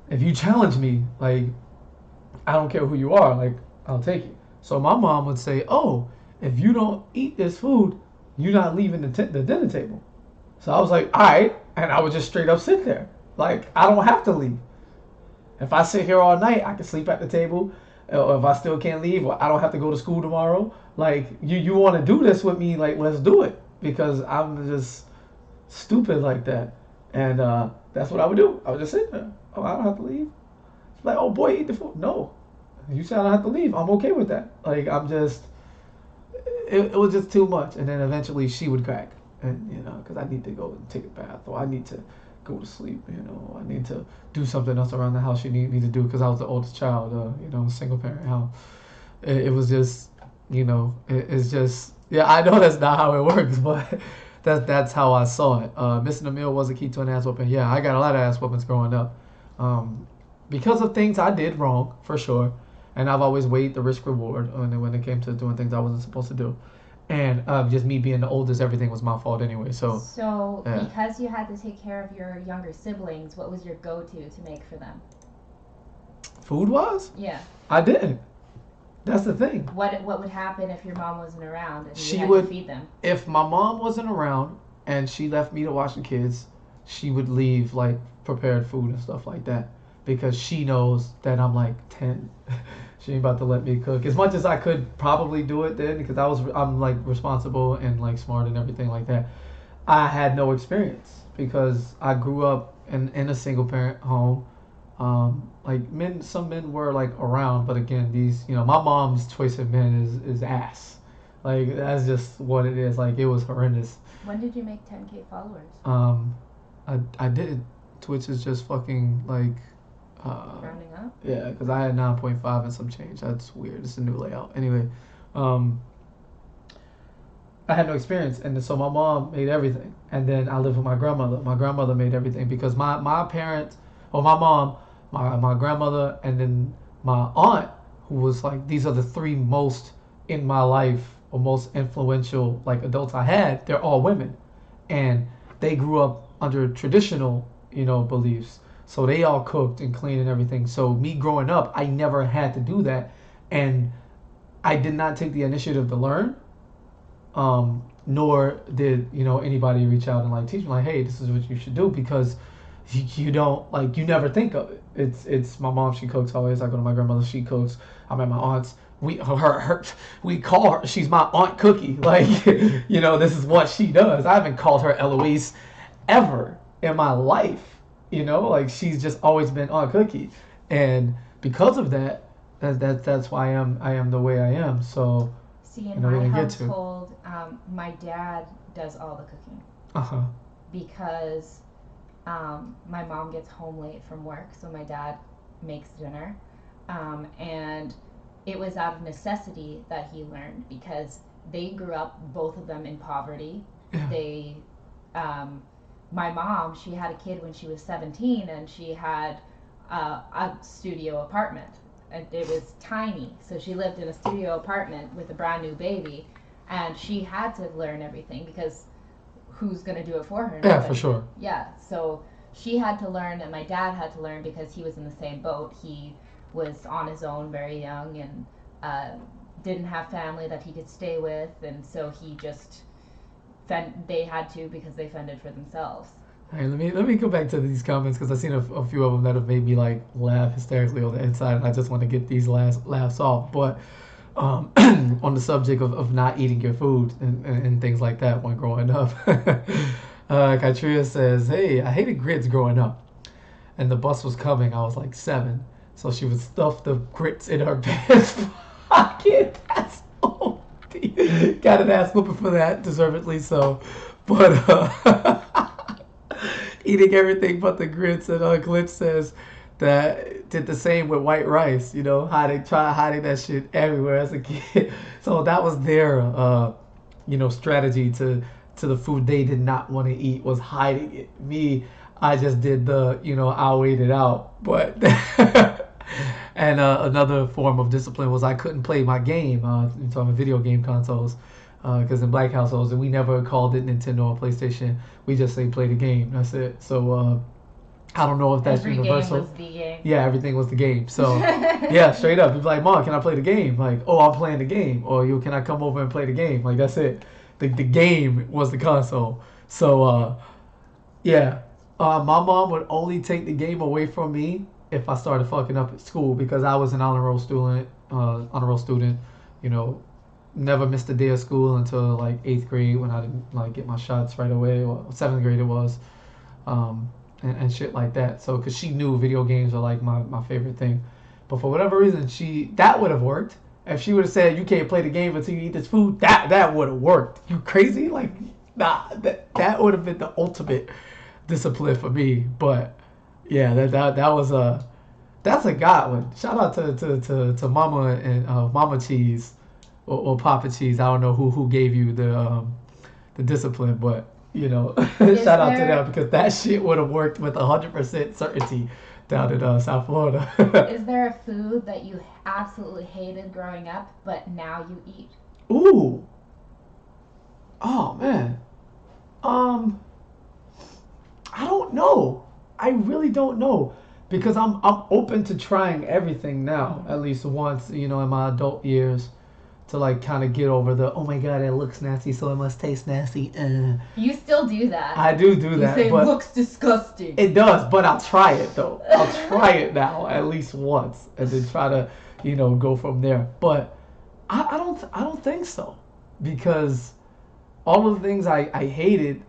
S1: if you challenge me, like I don't care who you are, like I'll take it. So my mom would say, "Oh, if you don't eat this food, you're not leaving the dinner table." So I was like, "All right," and I would just straight up sit there. Like I don't have to leave. If I sit here all night, I can sleep at the table. Or if I still can't leave, or I don't have to go to school tomorrow. Like you want to do this with me? Like let's do it, because I'm just stupid like that. And that's what I would do. I would just sit there. Oh, I don't have to leave. It's like, oh boy, eat the food. No, you said I don't have to leave. I'm okay with that. Like I'm just, it was just too much. And then eventually she would crack, and because I need to go and take a bath, or I need to go to sleep. I need to do something else around the house she needed me to do, because I was the oldest child. Single parent house. It was just, it's just, yeah. I know that's not how it works, but that's how I saw it. Missing a meal was a key to an ass whooping. Yeah, I got a lot of ass whoopings growing up, because of things I did wrong for sure, and I've always weighed the risk reward when it came to doing things I wasn't supposed to do, and just me being the oldest, everything was my fault anyway. So
S2: So,
S1: yeah.
S2: because you had to take care of your younger siblings, what was your go-to to make for them?
S1: Food was,
S2: Yeah.
S1: I didn't. That's the thing.
S2: What would happen if your mom wasn't around and you
S1: She
S2: had
S1: would,
S2: to feed them?
S1: if my mom wasn't around and she left me to watch the kids, she would leave like prepared food and stuff like that, because she knows that I'm like 10. She ain't about to let me cook as much as I could probably do it then, because I'm like responsible and like smart and everything like that. I had no experience because I grew up in a single parent home. Like men, some men were like around, but again, these, my mom's choice of men is ass. Like that's just what it is. Like it was horrendous.
S2: When did you make 10K followers?
S1: Um, I didn't. Twitch is just fucking like,
S2: Rounding up?
S1: yeah, because I had 9.5 and some change. That's weird. It's a new layout. Anyway, um, I had no experience, and so my mom made everything, and then I lived with my grandmother. My grandmother made everything because my parents, or my mom, my grandmother, and then my aunt, who was like, these are the three most in my life or most influential like adults I had. They're all women, and they grew up under traditional, beliefs. So they all cooked and cleaned and everything. So me growing up, I never had to do that, and I did not take the initiative to learn, nor did anybody reach out and like teach me like, hey, this is what you should do, because you don't, like, you never think of it. It's my mom, she cooks always. I go to my grandmother, she cooks. I'm at my aunt's. We call her, she's my aunt Cookie. Like, this is what she does. I haven't called her Eloise ever in my life. Like she's just always been Aunt Cookie, and because of that, that's why I am the way I am. So
S2: See, in
S1: we
S2: my
S1: didn't get to.
S2: household, my dad does all the cooking
S1: Uh-huh.
S2: because my mom gets home late from work, so my dad makes dinner. And it was out of necessity that he learned because they grew up, both of them, in poverty.
S1: Yeah.
S2: Um, my mom, she had a kid when she was 17, and she had a studio apartment. And it was tiny, so she lived in a studio apartment with a brand new baby, and she had to learn everything because who's going to do it for her?
S1: Yeah, for sure.
S2: Yeah, so she had to learn, and my dad had to learn because he was in the same boat. He was on his own very young, and didn't have family that he could stay with, and so he just they had to because they fended for themselves.
S1: All right, let me go back to these comments because I've seen a few of them that have made me like laugh hysterically on the inside, and I just want to get these last laughs off. But on the subject of not eating your food and things like that when growing up, Katria says, "Hey, I hated grits growing up, and the bus was coming. I was like 7, so she would stuff the grits in her pants pocket. That's OD. Got an ass whooping for that, deservedly so. But eating everything but the grits, and Glitch says that did the same with white rice. Hiding that shit everywhere as a kid. So that was their strategy to the food they did not want to eat, was hiding it. Me, I just did I'll wait it out. But and another form of discipline was I couldn't play my game. So I'm a video game consoles. Because in black households, and we never called it Nintendo or PlayStation. We just say play the game. That's it. So I don't know if that's
S2: Every
S1: universal.
S2: Game was the game.
S1: Yeah, everything was the game. So yeah, straight up, you'd be like, "Mom, can I play the game?" Like, "Oh, I'm playing the game." Or can I come over and play the game? Like that's it. The game was the console. So yeah, my mom would only take the game away from me if I started fucking up at school because I was an honor roll student. You know, never missed a day of school until like 8th grade when I didn't like get my shots right away, or 7th grade it was, and shit like that. So because she knew video games are like my favorite thing, but for whatever reason that would have worked if she would have said you can't play the game until you eat this food. That would have worked. You crazy? Like nah, that would have been the ultimate discipline for me. But yeah, that was that's a god one. Shout out to Mama and Mama Cheese or Papa Cheese. I don't know who gave you the discipline, but shout out to them because that shit would have worked with 100% certainty down in South Florida.
S2: Is there a food that you absolutely hated growing up, but now you eat?
S1: Ooh. Oh man. I don't know. I really don't know because I'm open to trying everything now. At least once, in my adult years, to like kind of get over the oh my god, it looks nasty, so it must taste nasty.
S2: You still do that.
S1: I do
S2: You
S1: that,
S2: say it
S1: but
S2: looks disgusting.
S1: it does. But I'll try it though. I'll try it now at least once, and then try to go from there. But I don't think so because all of the things I hated,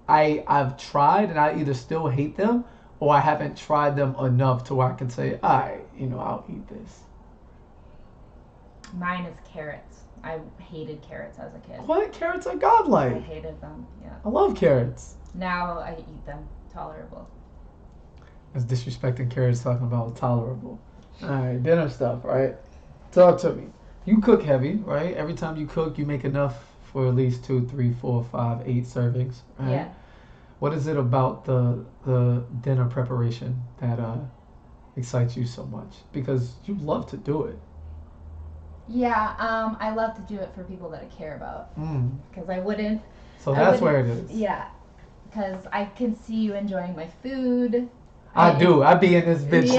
S1: I've tried and I either still hate them or I haven't tried them enough to where I can say, all right, I'll eat this.
S2: Mine is carrots. I hated carrots as a kid.
S1: What? Carrots are
S2: I
S1: godlike.
S2: hated them. Yeah.
S1: I love carrots.
S2: Now I eat them. Tolerable.
S1: It's disrespecting carrots talking about tolerable. All right, dinner stuff, right? Talk to me. You cook heavy, right? Every time you cook, you make enough for at least 2, 3, 4, 5, 8 servings, right?
S2: Yeah.
S1: What is it about the dinner preparation that excites you so much? Because you love to do it.
S2: Yeah. I love to do it for people that I care about. Because I wouldn't.
S1: So that's where it is.
S2: Yeah. Because I can see you enjoying my food.
S1: I do. I be in this bitch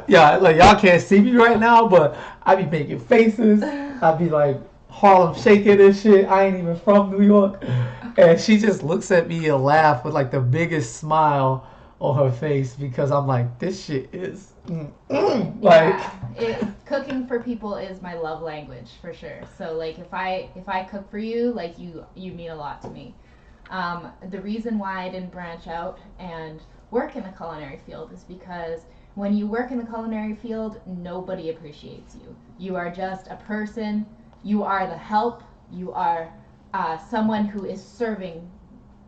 S2: Yeah.
S1: like y'all can't see me right now, but I be making faces. I be like Harlem shaking and shit. I ain't even from New York, and she just looks at me and laugh with like the biggest smile on her face because I'm like, this shit is like.
S2: Cooking for people is my love language for sure. So like if I cook for you, like you mean a lot to me. The reason why I didn't branch out and work in the culinary field is because when you work in the culinary field, nobody appreciates you. You are just a person. You are the help. You are someone who is serving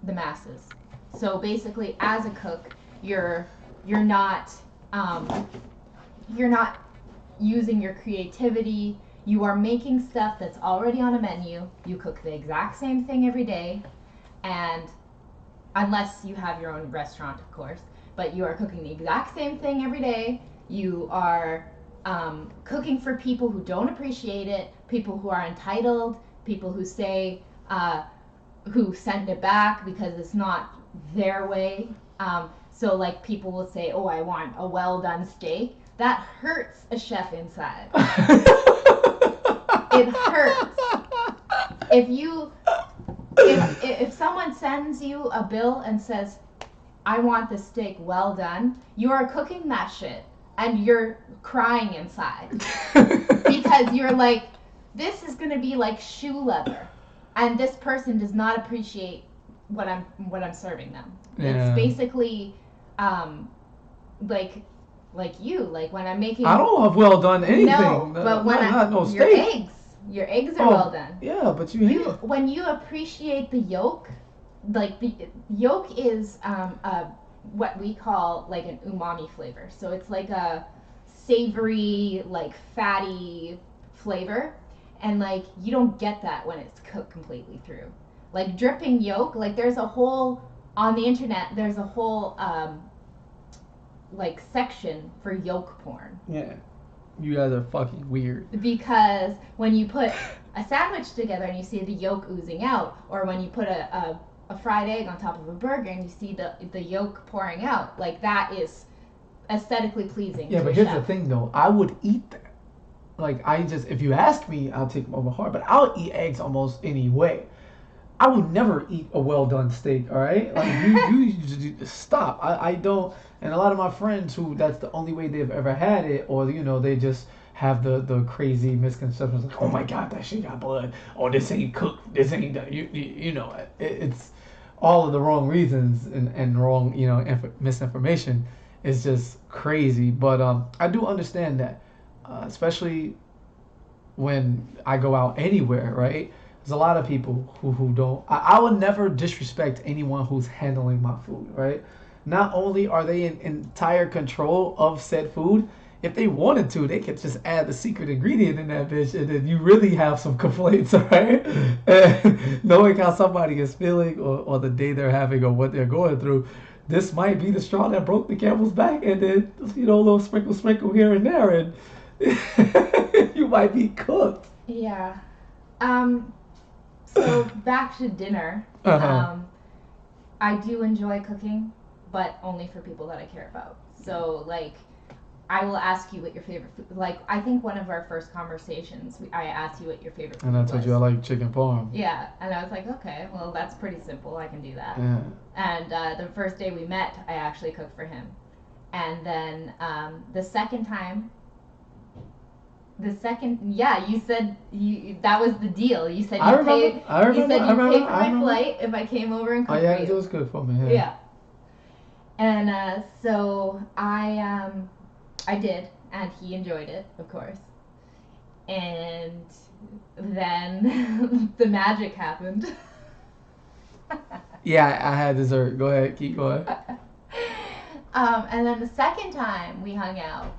S2: the masses. So basically, as a cook, you're not you're not using your creativity. You are making stuff that's already on a menu. You cook the exact same thing every day, and unless you have your own restaurant, of course, but you are cooking the exact same thing every day. You are cooking for people who don't appreciate it, people who are entitled, people who say, who send it back because it's not their way. So, like, people will say, oh, I want a well done steak. That hurts a chef inside. It hurts. If someone sends you a bill and says, I want the steak well done, you are cooking that shit and you're crying inside because you're like, this is gonna be like shoe leather, and this person does not appreciate what I'm serving them. Yeah. It's basically like you, like when I'm making.
S1: I don't have well done anything.
S2: No, but when your eggs are well done.
S1: Yeah, but
S2: when you appreciate the yolk, like the yolk is what we call like an umami flavor. So it's like a savory, like fatty flavor, and like you don't get that when it's cooked completely through. Like dripping yolk, like there's a whole on the internet. There's a whole like section for yolk porn.
S1: Yeah. You guys are fucking weird.
S2: Because when you put a sandwich together and you see the yolk oozing out, or when you put a fried egg on top of a burger and you see the yolk pouring out, like that is aesthetically pleasing.
S1: Yeah, but here's the thing though, I would eat that. Like if you ask me, I'll take them over hard, but I'll eat eggs almost any way. I would never eat a well done steak, all right? Like you stop. I don't. And a lot of my friends who that's the only way they've ever had it, or they just have the crazy misconceptions like, oh my god, that shit got blood, or this ain't cooked, this ain't done. It's all of the wrong reasons and wrong misinformation is just crazy. But I do understand that, especially when I go out anywhere, right? There's a lot of people who don't. I would never disrespect anyone who's handling my food, right? Not only are they in entire control of said food, if they wanted to, they could just add the secret ingredient in that bitch, and then you really have some complaints, right? And knowing how somebody is feeling or the day they're having or what they're going through, this might be the straw that broke the camel's back, and then a little sprinkle here and there, and you might be cooked.
S2: Yeah. So back to dinner. I do enjoy cooking, but only for people that I care about. So like, I will ask you what your favorite food. Like, I think one of our first conversations, I asked you what your favorite food was.
S1: And I told you I like chicken parm.
S2: Yeah, and I was like, okay, well that's pretty simple. I can do that.
S1: Yeah.
S2: And the first day we met, I actually cooked for him. And then the second time. Yeah, you said that was the deal. You said you'd pay for my flight if I came over and cooked for you.
S1: All you had to do was cook for me. Yeah.
S2: And so I did, and he enjoyed it, of course. And then the magic happened.
S1: Yeah, I had dessert. Go ahead, keep going.
S2: And then the second time we hung out,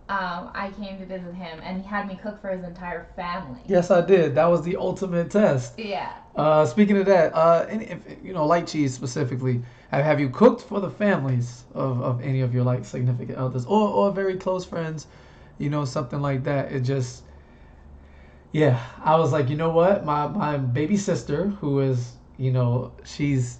S2: I came to visit him, and he had me cook for his entire family.
S1: Yes, I did. That was the ultimate test.
S2: Yeah.
S1: Speaking of that, if, light cheese specifically, have you cooked for the families of any of your like significant others or very close friends, something like that? It just, yeah, I was like, you know what, my baby sister, who is, she's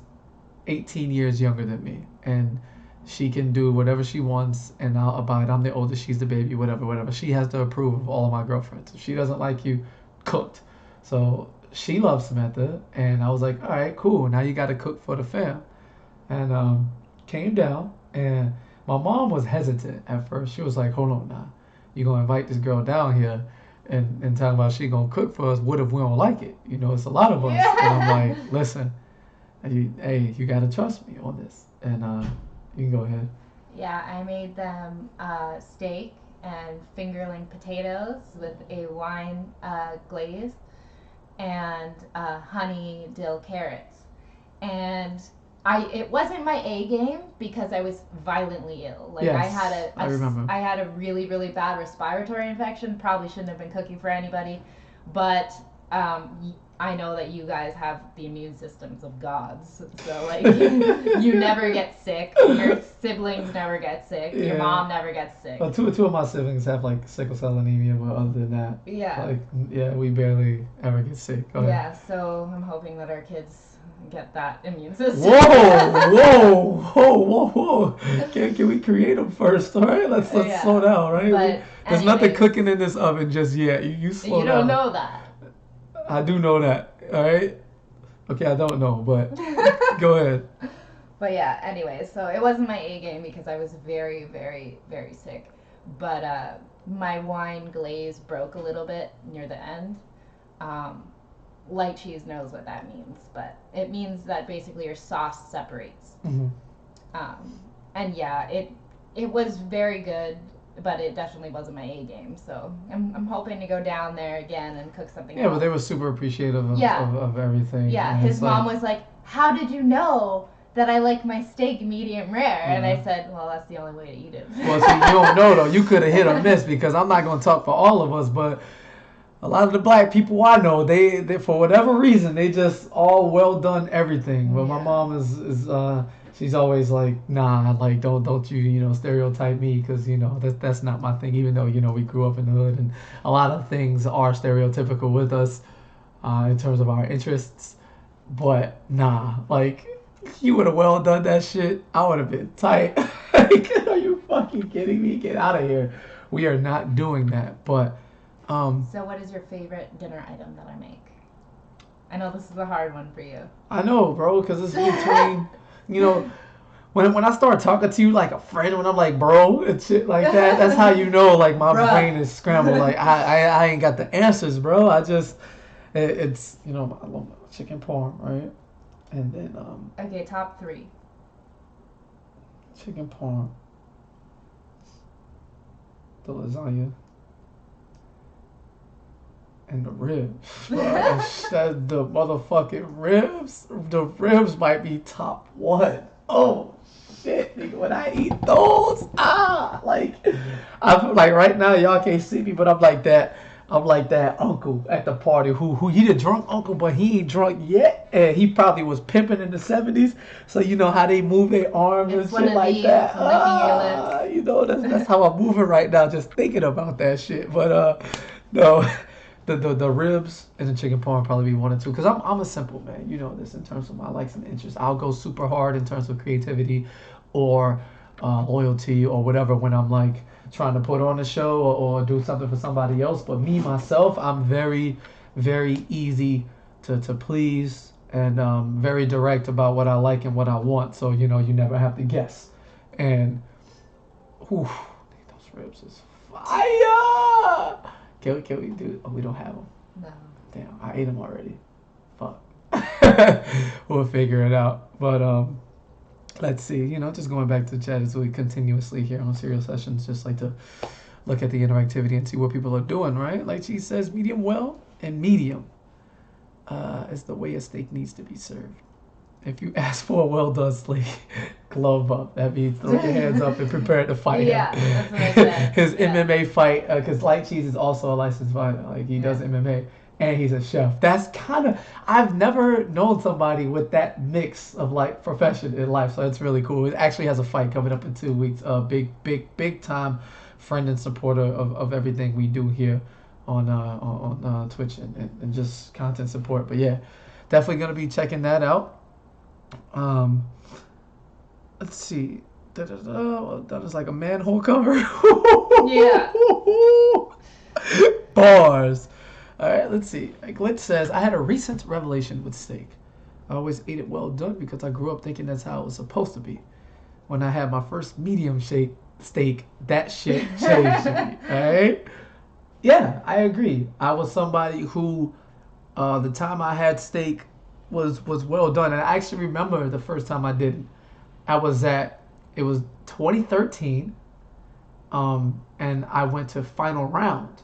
S1: 18 years younger than me, and she can do whatever she wants, and I'll abide. I'm the oldest, she's the baby, whatever, whatever. She has to approve of all of my girlfriends. If she doesn't like you, cooked. So she loves Samantha, and I was like, all right, cool. Now you got to cook for the fam. And came down, and my mom was hesitant at first. She was like, hold on now, you gonna invite this girl down here and talking about she gonna cook for us. What if we don't like it? It's a lot of us.
S2: Yeah.
S1: And I'm like, listen, you gotta trust me on this. And you can go ahead.
S2: Yeah, I made them steak and fingerling potatoes with a wine glaze and honey dill carrots. And it wasn't my A game because I was violently ill. Like
S1: Yes, I remember.
S2: I had a really really bad respiratory infection. Probably shouldn't have been cooking for anybody, but I know that you guys have the immune systems of gods. So like you never get sick. Your siblings never get sick.
S1: Yeah.
S2: Your mom never gets sick.
S1: Well, two of my siblings have like sickle cell anemia, but other than that,
S2: Yeah.
S1: like yeah, we barely ever get sick. Go ahead.
S2: Yeah, so I'm hoping that our kids get that immune system.
S1: Whoa. Can we create them first? All right, let's
S2: Yeah.
S1: slow down, right?
S2: But
S1: There's nothing
S2: anyways,
S1: cooking in this oven just yet. You slow
S2: you
S1: down.
S2: don't know that.
S1: I do know that. All right. Okay, I don't know, but go ahead.
S2: But yeah, anyway, so it wasn't my A game because I was very, very, very sick. But my wine glaze broke a little bit near the end. Um, Light cheese knows what that means, but it means that basically your sauce separates.
S1: Mm-hmm.
S2: And yeah, it was very good, but it definitely wasn't my A game. So I'm hoping to go down there again and cook something.
S1: Yeah,
S2: else.
S1: but they were super appreciative of,
S2: Yeah.
S1: of everything.
S2: Yeah,
S1: and
S2: his
S1: it's
S2: mom
S1: like,
S2: was like, "How did you know that I like my steak medium rare?" And I
S1: Mhm.
S2: said, "Well, that's the only way to eat it."
S1: Well, see, you don't know though. You could have hit or miss because I'm not gonna talk for all of us, but a lot of the black people I know, they for whatever reason, they just all well done everything. But my
S2: Yeah.
S1: mom is she's always like, nah, like don't you stereotype me because that's not my thing. Even though we grew up in the hood and a lot of things are stereotypical with us in terms of our interests. But nah, like you would have well done that shit. I would have been tight. Like, are you fucking kidding me? Get out of here. We are not doing that. But
S2: So, what is your favorite dinner item that I make? I know this is a hard one for you.
S1: I know, bro, because it's between, you know, when I start talking to you like a friend, when I'm like, bro, and shit like that, that's how you know, like, my
S2: Bruh.
S1: brain is scrambled. Like, I ain't got the answers, bro. It's, I love chicken parm, right? And then,
S2: Okay, top 3.
S1: chicken parm, the lasagna, and the ribs. Bro, the motherfucking ribs. The ribs might be top 1. Oh shit, nigga, when I eat those, like I'm like right now y'all can't see me, but I'm like that. I'm like that uncle at the party who he the drunk uncle, but he ain't drunk yet, and he probably was pimping in the '70s. So you know how they move their arms
S2: It's
S1: and shit like
S2: these,
S1: that.
S2: licking your lips.
S1: That's how I'm moving right now, just thinking about that shit. But no, the ribs and the chicken parm probably be 1 and 2 because I'm a simple man. You know this in terms of my likes and interests. I'll go super hard in terms of creativity, or loyalty or whatever when I'm like trying to put on a show or do something for somebody else. But me myself, I'm very very easy to please and very direct about what I like and what I want. So you never have to guess. And whew, those ribs is fire. Can we do? Oh, we don't have them.
S2: No.
S1: Damn, I ate them already. Fuck. We'll figure it out. But Let's see. Just going back to the chat as we continuously here on Serial Sessions, just like to look at the interactivity and see what people are doing, right? Like she says, medium well and medium is the way a steak needs to be served. If you ask for a well done steak, glove up. That means throw your hands up and prepare to fight
S2: Yeah,
S1: him.
S2: that's what I said.
S1: His
S2: Yeah.
S1: MMA fight, because Light Cheese is also a licensed fighter. Like he does MMA and he's a chef. That's kind of, I've never known somebody with that mix of like profession in life. So it's really cool. It actually has a fight coming up in 2 weeks. Big time friend and supporter of everything we do here on Twitch and just content support. But yeah, definitely gonna be checking that out. Let's see. That is like a manhole cover.
S2: Yeah.
S1: Bars. All right, let's see. Glitch says, I had a recent revelation with steak. I always ate it well done because I grew up thinking that's how it was supposed to be. When I had my first medium steak, that shit changed me. All right? Yeah, I agree. I was somebody who, the time I had steak was well done. And I actually remember the first time I did it. It was 2013, and I went to final round.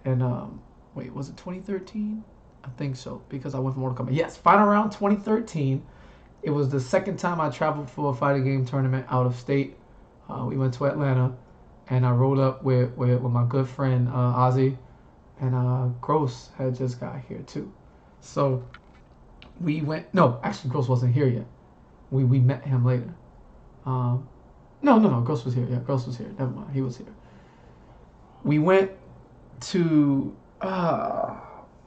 S1: And wait, was it 2013? I think so, because I went for Mortal Kombat. Yes, final round 2013. It was the second time I traveled for a fighting game tournament out of state. We went to Atlanta, and I rode up with my good friend Ozzy, and Gross had just got here too. So we went. No, actually, Gross wasn't here yet. We met him later. No. Gross was here. Yeah, Gross was here. Never mind. He was here. We went to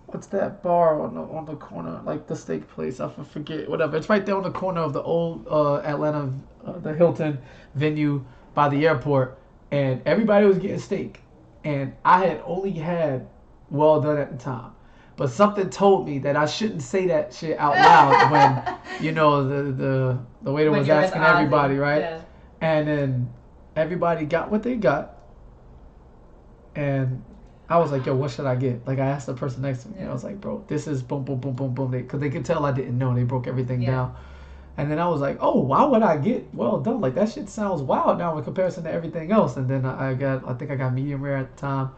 S1: what's that bar on the corner, like the steak place? I forget. Whatever. It's right there on the corner of the old Atlanta, the Hilton venue by the airport, and everybody was getting steak, and I had only had well done at the time. But something told me that I shouldn't say that shit out loud when, the waiter was asking everybody, right?
S2: Yeah.
S1: And then everybody got what they got. And I was like, yo, what should I get? Like, I asked the person next to me. I was like, bro, this is boom, boom, boom, boom, boom. Because they could tell I didn't know. They broke everything down. And then I was like, oh, why would I get well done? Like, that shit sounds wild now in comparison to everything else. And then I think I got medium rare at the time.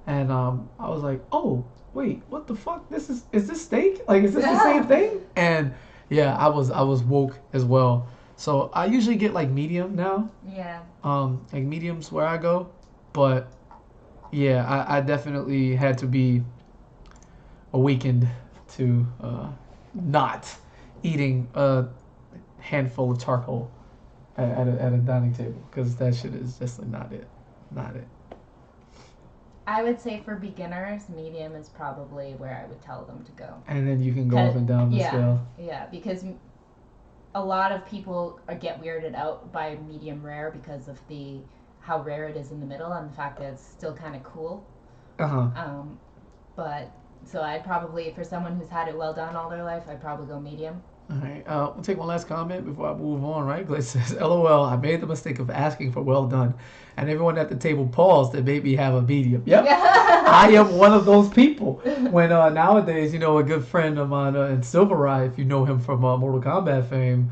S1: And I was like, oh, wait, what the fuck? Is this steak? Like, is this the same thing? And yeah, I was woke as well. So I usually get like medium now.
S2: Yeah.
S1: Like mediums where I go. But yeah, I definitely had to be awakened to not eating a handful of charcoal at a dining table, because that shit is just not it.
S2: I would say for beginners, medium is probably where I would tell them to go.
S1: And then you can go up and down the scale.
S2: Yeah, because a lot of people get weirded out by medium rare because of how rare it is in the middle and the fact that it's still kind of cool. But so I'd probably, for someone who's had it well done all their life, I'd probably go medium.
S1: All right, we'll take one last comment before I move on, right? Glitch says, LOL, I made the mistake of asking for well done, and everyone at the table paused and made me have a medium. Yep, I am one of those people. When nowadays, a good friend of mine in Silvereye, if you know him from Mortal Kombat fame,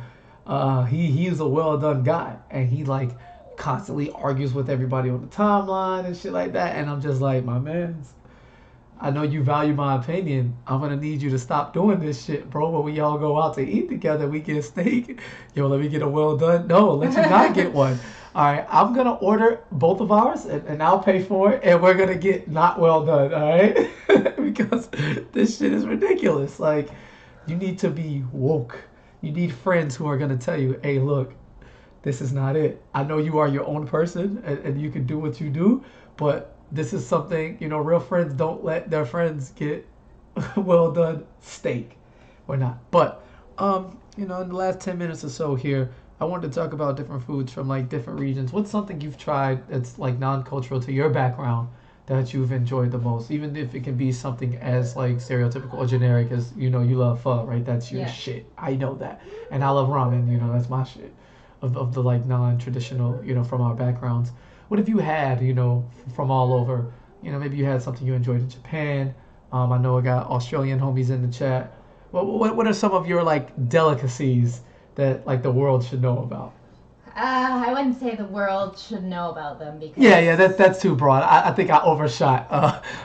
S1: he's a well done guy, and he like constantly argues with everybody on the timeline and shit like that, and I'm just like, my man, I know you value my opinion. I'm gonna need you to stop doing this shit, bro. When we all go out to eat together, we get steak. Yo, let me get a well done. No, let you not get one. All right, I'm gonna order both of ours, and I'll pay for it, and we're gonna get not well done. All right, because this shit is ridiculous. Like, you need to be woke. You need friends who are gonna tell you, hey, look, this is not it. I know you are your own person, and you can do what you do, but this is something, real friends don't let their friends get well done steak. Or not. But, in the last 10 minutes or so here, I wanted to talk about different foods from like different regions. What's something you've tried that's like non-cultural to your background that you've enjoyed the most? Even if it can be something as like stereotypical or generic as, you love pho, right? That's your shit. I know that. And I love ramen, that's my shit. Of the like non-traditional, from our backgrounds. What have you had, from all over? Maybe you had something you enjoyed in Japan. I know I got Australian homies in the chat. What are some of your like delicacies that like the world should know about?
S2: I wouldn't say the world should know about them because
S1: Yeah, that's too broad. I think I overshot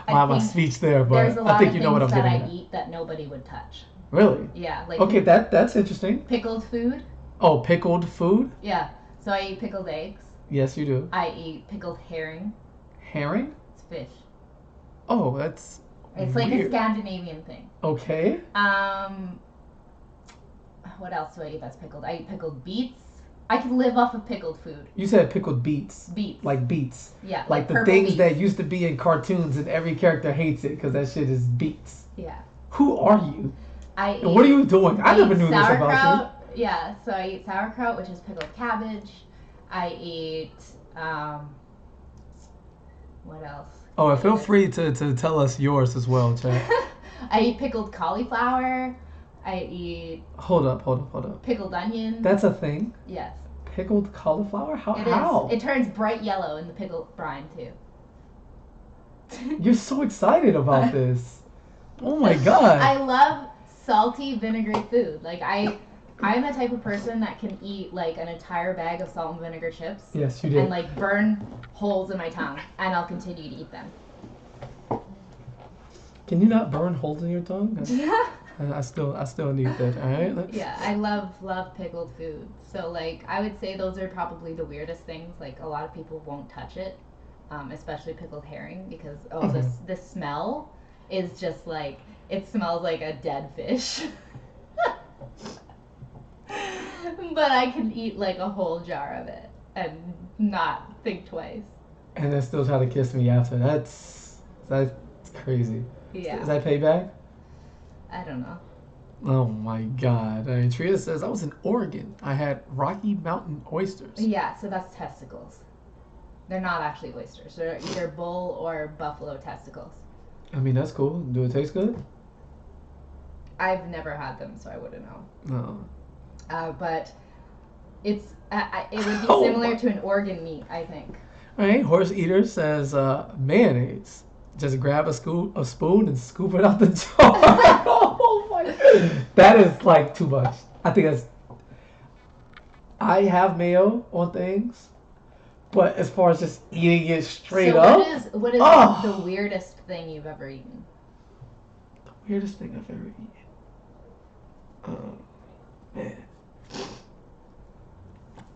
S1: my
S2: think
S1: speech there,
S2: there's
S1: but
S2: a
S1: I
S2: lot
S1: think
S2: of
S1: you know what
S2: things
S1: I'm
S2: that
S1: getting
S2: I
S1: at.
S2: eat that nobody would touch.
S1: Really?
S2: Yeah, like
S1: Okay, that's interesting.
S2: pickled food.
S1: Oh, pickled food?
S2: Yeah, so I eat pickled eggs.
S1: Yes, you do.
S2: I eat pickled herring.
S1: Herring?
S2: It's fish.
S1: Oh, that's
S2: It's
S1: weird.
S2: like a Scandinavian thing.
S1: Okay.
S2: What else do I eat that's pickled? I eat pickled beets. I can live off of pickled food.
S1: You said pickled beets.
S2: Beets.
S1: Like beets.
S2: Yeah,
S1: like the
S2: purple
S1: things
S2: beets.
S1: that used to be in cartoons and every character hates it because that shit is beets.
S2: Yeah.
S1: Who are you?
S2: I eat,
S1: And what are you doing? I never knew this about
S2: you. Yeah, so I eat sauerkraut, which is pickled cabbage. I eat, what else?
S1: Oh, and feel free to tell us yours as well, chat.
S2: I eat pickled cauliflower. I eat
S1: Hold up.
S2: pickled onions.
S1: That's a thing?
S2: Yes.
S1: Pickled cauliflower? How?
S2: It is. It turns bright yellow in the pickled brine, too.
S1: You're so excited about this. Oh my god.
S2: I love salty, vinegary food. Like, I'm the type of person that can eat, like, an entire bag of salt and vinegar chips.
S1: Yes, you did.
S2: And, like, burn holes in my tongue, and I'll continue to eat them.
S1: Can you not burn holes in your tongue? I still need that. All right.
S2: Yeah, I love pickled food. So like I would say those are probably the weirdest things. Like a lot of people won't touch it, especially pickled herring because the smell is just like it smells like a dead fish. But I can eat like a whole jar of it and not think twice.
S1: And then still try to kiss me after. That's crazy.
S2: Yeah.
S1: Is that payback?
S2: I don't know.
S1: Oh my god. Tria says, I was in Oregon. I had Rocky Mountain oysters.
S2: Yeah, so that's testicles. They're not actually oysters. They're either bull or buffalo testicles.
S1: I mean, that's cool. Do it taste good?
S2: I've never had them, so I wouldn't know.
S1: No.
S2: But it would be similar to an organ meat, I think.
S1: All right. Horse Eater says, mayonnaise. Just grab a spoon and scoop it out the jar. Oh my! That is like too much. I think that's. I have mayo on things, but as far as just eating it straight up.
S2: What is the weirdest thing you've ever eaten?
S1: The weirdest thing I've ever eaten. Man.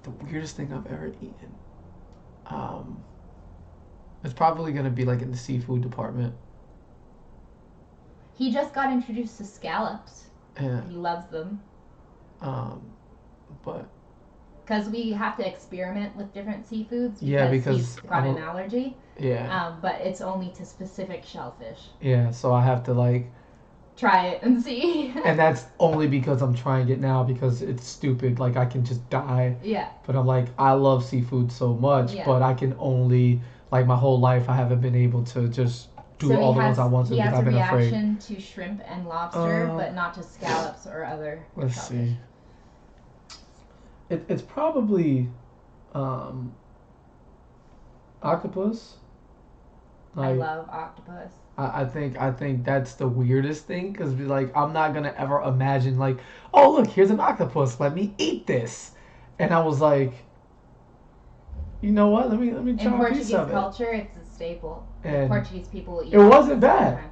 S1: The weirdest thing I've ever eaten. It's probably gonna be like in the seafood department.
S2: He just got introduced to scallops.
S1: Yeah.
S2: He loves them.
S1: But.
S2: Because we have to experiment with different seafoods.
S1: Because
S2: he's got an allergy.
S1: Yeah.
S2: But it's only to specific shellfish.
S1: Yeah, so I have to like.
S2: Try it and see.
S1: And that's only because I'm trying it now because it's stupid. Like I can just die.
S2: Yeah.
S1: But I'm like, I love seafood so much, but I can only. Like my whole life, I haven't been able to just do all the ones I want to because I've been afraid.
S2: He has a reaction to shrimp and lobster, but not to scallops or other.
S1: Let's
S2: shellfish.
S1: see. It's probably octopus.
S2: I love octopus.
S1: I think that's the weirdest thing because like I'm not gonna ever imagine like, oh look, here's an octopus, let me eat this, and I was like. You know what? Let me try a piece of it.
S2: In Portuguese culture, it's a staple.
S1: And
S2: Portuguese people eat.
S1: It wasn't bad.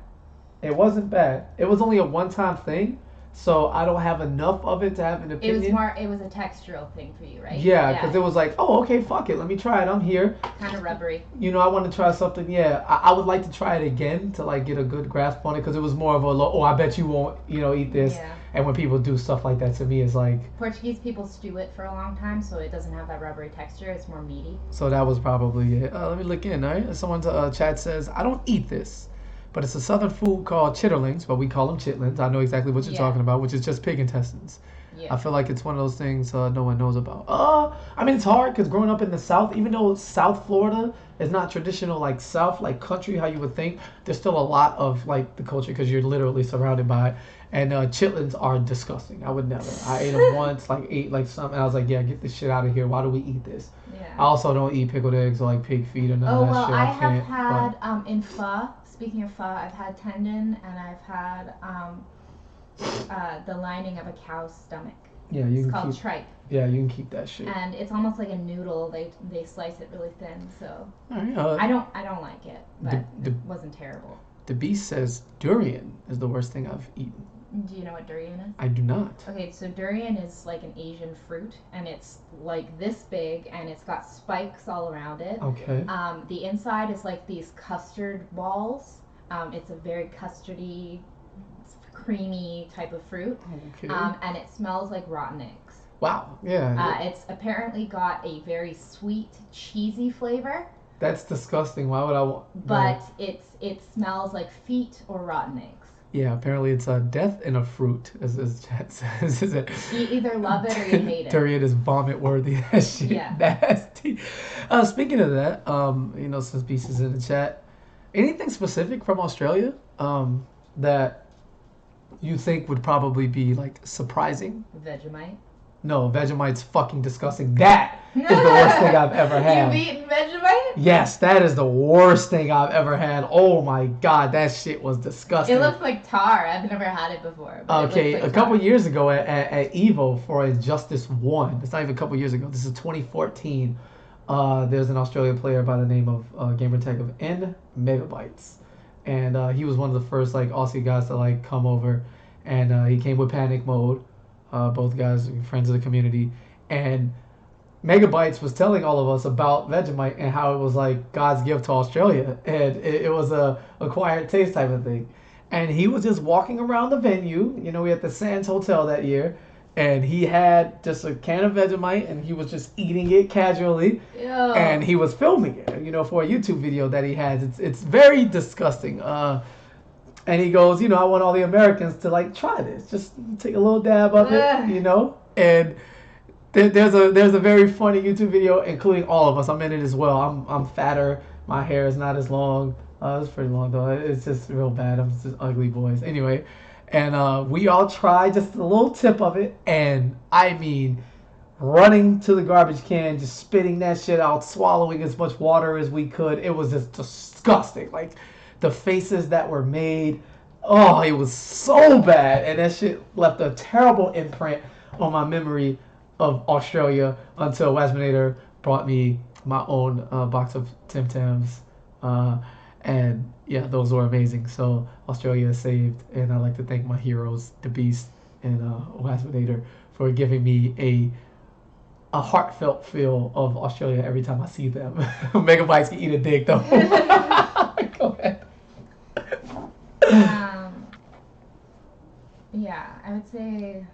S1: It wasn't bad. It was only a one-time thing, so I don't have enough of it to have an opinion.
S2: It was a textural thing for you, right?
S1: Yeah, because it was like, oh, okay, fuck it, let me try it. I'm here.
S2: Kind of rubbery.
S1: You know, I want to try something. Yeah, I would like to try it again to like get a good grasp on it because it was more of a, oh, I bet you won't, eat this.
S2: Yeah.
S1: And when people do stuff like that to me, it's like...
S2: Portuguese people stew it for a long time, so it doesn't have that rubbery texture. It's more meaty.
S1: So that was probably it. Let me look in, all right? Someone's chat says, I don't eat this, but it's a southern food called chitterlings, but we call them chitlins. I know exactly what you're talking about, which is just pig intestines. Yeah. I feel like it's one of those things no one knows about. I mean, it's hard because growing up in the South, even though South Florida is not traditional like South, like country, how you would think, there's still a lot of like the culture because you're literally surrounded by it. And chitlins are disgusting. I would never. I ate them once, ate something. And I was like, yeah, get this shit out of here. Why do we eat this? Yeah. I also don't eat pickled eggs or like pig feet or none of that shit.
S2: I have had in pho. Speaking of pho, I've had tendon and I've had the lining of a cow's stomach.
S1: Yeah, you
S2: It's
S1: can
S2: called
S1: keep.
S2: tripe.
S1: Yeah, you can keep that shit.
S2: And it's almost like a noodle. They slice it really thin, so
S1: All right.
S2: I don't like it,
S1: The
S2: but
S1: the
S2: it wasn't terrible.
S1: the beast says durian is the worst thing I've eaten.
S2: Do you know what durian is?
S1: I do not.
S2: Okay, so durian is like an Asian fruit, and it's like this big, and it's got spikes all around it.
S1: Okay.
S2: The inside is like these custard balls. It's a very custardy, creamy type of fruit,
S1: Okay.
S2: and it smells like rotten eggs.
S1: Wow. Yeah.
S2: It's apparently got a very sweet, cheesy flavor,
S1: That's disgusting. Why would I want?
S2: but it smells like feet or rotten eggs.
S1: Yeah. Apparently, it's a death in a fruit, as chat says.
S2: You either love it or you hate it.
S1: Durian is vomit worthy. That shit
S2: Yeah.
S1: nasty. Speaking of that, since Beast is in the chat, anything specific from Australia, that you think would probably be like surprising?
S2: Vegemite.
S1: No, Vegemite's fucking disgusting. That is the worst thing I've ever had.
S2: You've eaten Vegemite?
S1: Yes, that is the worst thing I've ever had. Oh my god, that shit was disgusting.
S2: It looks like tar. I've never had it before. But
S1: Okay,
S2: it looks like
S1: a couple
S2: tar.
S1: years ago at Evo for Injustice 1, it's not even a couple years ago, this is 2014, there's an Australian player by the name of gamertag of N Megabytes. And he was one of the first like Aussie guys to like come over, and he came with Panic Mode. Both guys are friends of the community, and Megabytes was telling all of us about Vegemite and how it was like God's gift to Australia, and it was a acquired taste type of thing. And he was just walking around the venue. You know, we had the Sands Hotel that year, and he had just a can of Vegemite, and he was just eating it casually.
S2: Ew.
S1: And he was filming it, for a YouTube video that he has. It's very disgusting. And he goes, I want all the Americans to like try this. Just take a little dab of it,
S2: Ugh.
S1: And there's a very funny YouTube video, including all of us. I'm in it as well. I'm fatter. My hair is not as long. It's pretty long though. It's just real bad. I'm just ugly boys. Anyway, and we all tried just a little tip of it, and I mean, running to the garbage can, just spitting that shit out, swallowing as much water as we could. It was just disgusting. Like the faces that were made. Oh, it was so bad, and that shit left a terrible imprint on my memory of Australia until Wasminator brought me my own box of Tim Tams. And yeah, those were amazing. So Australia is saved, and I'd like to thank my heroes, the Beast and Wasminator, for giving me a heartfelt feel of Australia every time I see them. Megabytes can eat a dick though. Go ahead.
S2: Yeah, I would say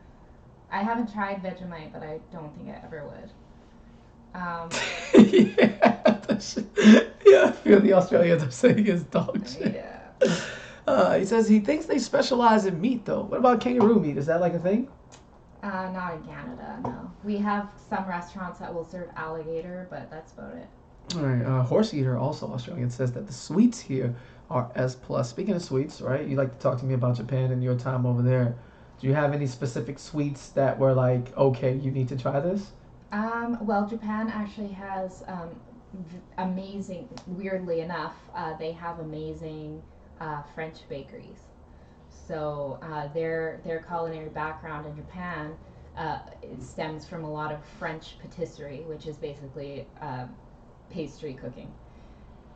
S2: I haven't tried Vegemite, but I don't think I ever would.
S1: Yeah, I feel the Australians are saying it's dog shit.
S2: Yeah.
S1: He says he thinks they specialize in meat though. What about kangaroo meat? Is that like a thing?
S2: Not in Canada, no. We have some restaurants that will serve alligator, but that's about it.
S1: All right. Horse Eater, also Australian, says that the sweets here are S plus. Speaking of sweets, right? You like to talk to me about Japan and your time over there. Do you have any specific sweets that were like, okay, you need to try this?
S2: Well, Japan actually has amazing. Weirdly enough, they have amazing French bakeries. So their culinary background in Japan it stems from a lot of French patisserie, which is basically pastry cooking.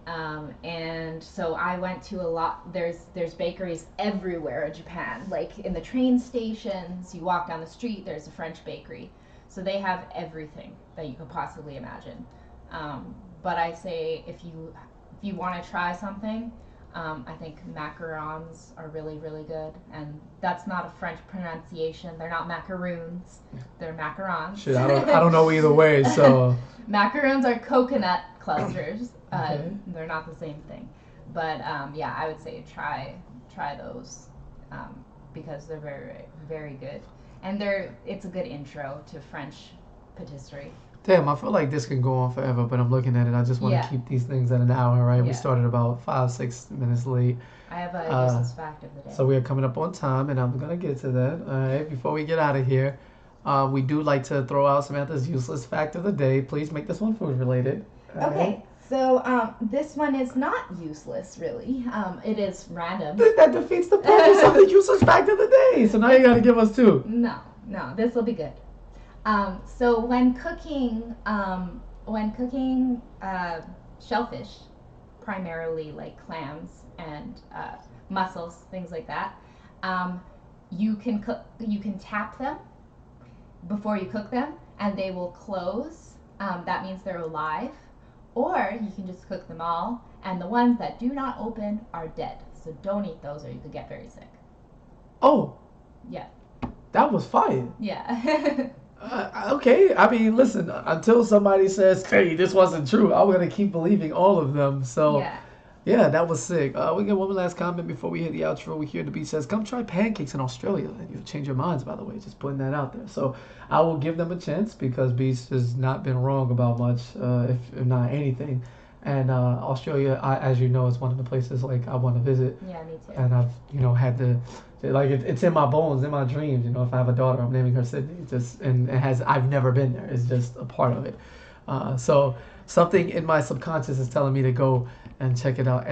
S2: And so I went to a lot. There's bakeries everywhere in Japan. Like in the train stations, you walk down the street, there's a French bakery. So they have everything that you could possibly imagine. But I say if you want to try something, I think macarons are really, really good. And that's not a French pronunciation. They're not macaroons. They're macarons.
S1: Shit, I don't know either way, so...
S2: Macaroons are coconut clusters.
S1: Okay.
S2: They're not the same thing. But yeah, I would say try those because they're very, very good. And it's a good intro to French patisserie.
S1: Damn, I feel like this can go on forever, but I'm looking at it. I just want to keep these things at an hour, right? We started about 5-6 minutes late.
S2: I have a useless fact of the day.
S1: So we are coming up on time, and I'm going to get to that. All right, before we get out of here, we do like to throw out Samantha's useless fact of the day. Please make this one food related.
S2: Okay. Right? So this one is not useless, really. It is random.
S1: That defeats the purpose of the useless fact of the day. So now you got to give us two.
S2: No, this will be good. So when cooking shellfish, primarily like clams and mussels, things like that, um, you can tap them before you cook them, and they will close. That means they're alive. Or you can just cook them all, and the ones that do not open are dead. So don't eat those, or you could get very sick.
S1: Oh,
S2: Yeah.
S1: that was fire.
S2: Yeah.
S1: Okay, I mean, listen, until somebody says, hey, this wasn't true, I'm going to keep believing all of them. So,
S2: Yeah.
S1: yeah, that was sick. We get one last comment before we hit the outro. We here the beach says, come try pancakes in Australia. And you'll change your minds, by the way, just putting that out there. So, I will give them a chance because Beast has not been wrong about much, if not anything. And Australia, as you know, is one of the places like I want to visit.
S2: Yeah, me too.
S1: And I've had to like it's in my bones, in my dreams. If I have a daughter, I'm naming her Sydney. Just and it has I've never been there. It's just a part of it. So something in my subconscious is telling me to go and check it out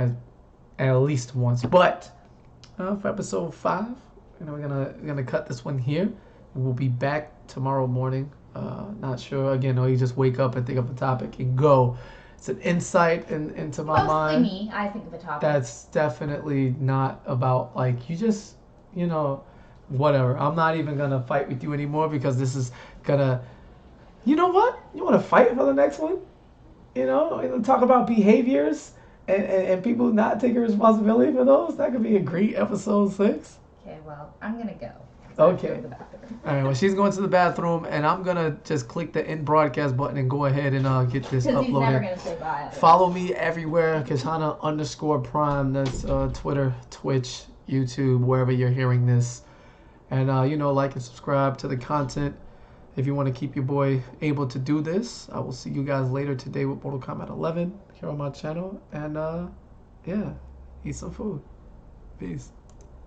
S1: at least once. But for episode 5, we're gonna cut this one here. We'll be back tomorrow morning. Not sure again. Or you just wake up and think of a topic and go. It's an insight into my mind.
S2: Mostly me. I think of a topic.
S1: That's definitely not about like you just whatever. I'm not even gonna fight with you anymore because this is gonna. You know what? You want to fight for the next one? Talk about behaviors and people not taking responsibility for those. That could be a great episode 6.
S2: Okay, well, I'm gonna go.
S1: Okay. All right. Well, she's going to the bathroom, and I'm gonna just click the end broadcast button and go ahead and get this
S2: Because he's never
S1: uploaded.
S2: gonna say bye.
S1: Follow me everywhere, Kashana_Prime. That's Twitter, Twitch, YouTube, wherever you're hearing this. And like and subscribe to the content if you want to keep your boy able to do this. I will see you guys later today with Mortal Kombat 11 here on my channel. And yeah, eat some food. Peace.